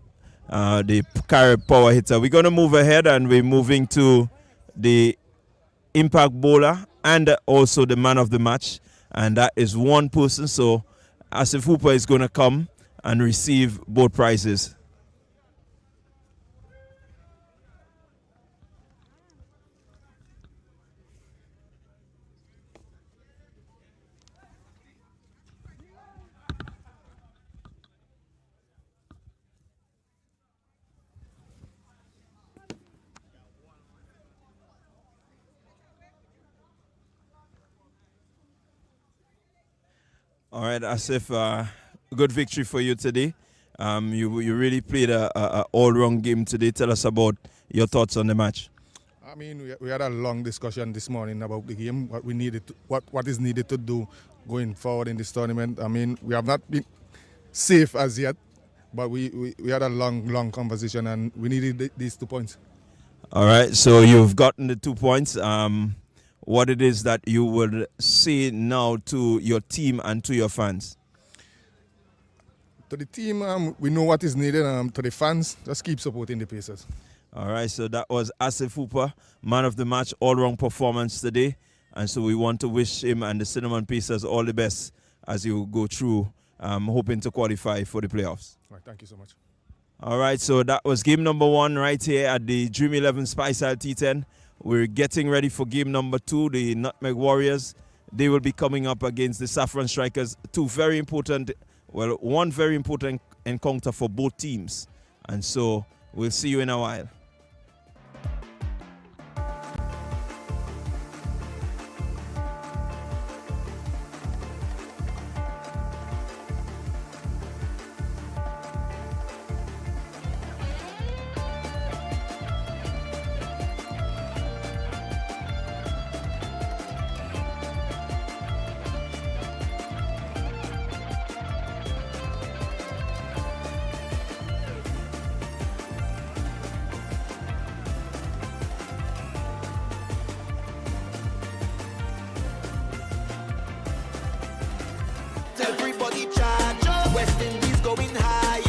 the Carib Power Hitter. We're going to move ahead, and we're moving to the impact bowler and also the man of the match. And that is one person. So Asif Hooper is going to come and receive both prizes. All right, Asif, good victory for you today. You really played a all-round game today. Tell us about your thoughts on the match. I mean, we had a long discussion this morning about the game, what we needed, what is needed to do going forward in this tournament. I mean, we have not been safe as yet, but we had a long conversation, and we needed these 2 points. All right, so you've gotten the 2 points. What it is that you would say now to your team and to your fans? To the team, we know what is needed. To the fans, just keep supporting the Pacers. All right, so that was Asif Hooper, man of the match, all-round performance today. And so we want to wish him and the Cinnamon Pacers all the best as you go through, hoping to qualify for the playoffs. All right, thank you so much. All right, so that was game number 1 right here at the Dream 11 Spiceisle T10. We're getting ready for game number 2, the Nutmeg Warriors. They will be coming up against the Saffron Strikers. One very important encounter for both teams. And so we'll see you in a while. Everybody charge up. West Indies going high.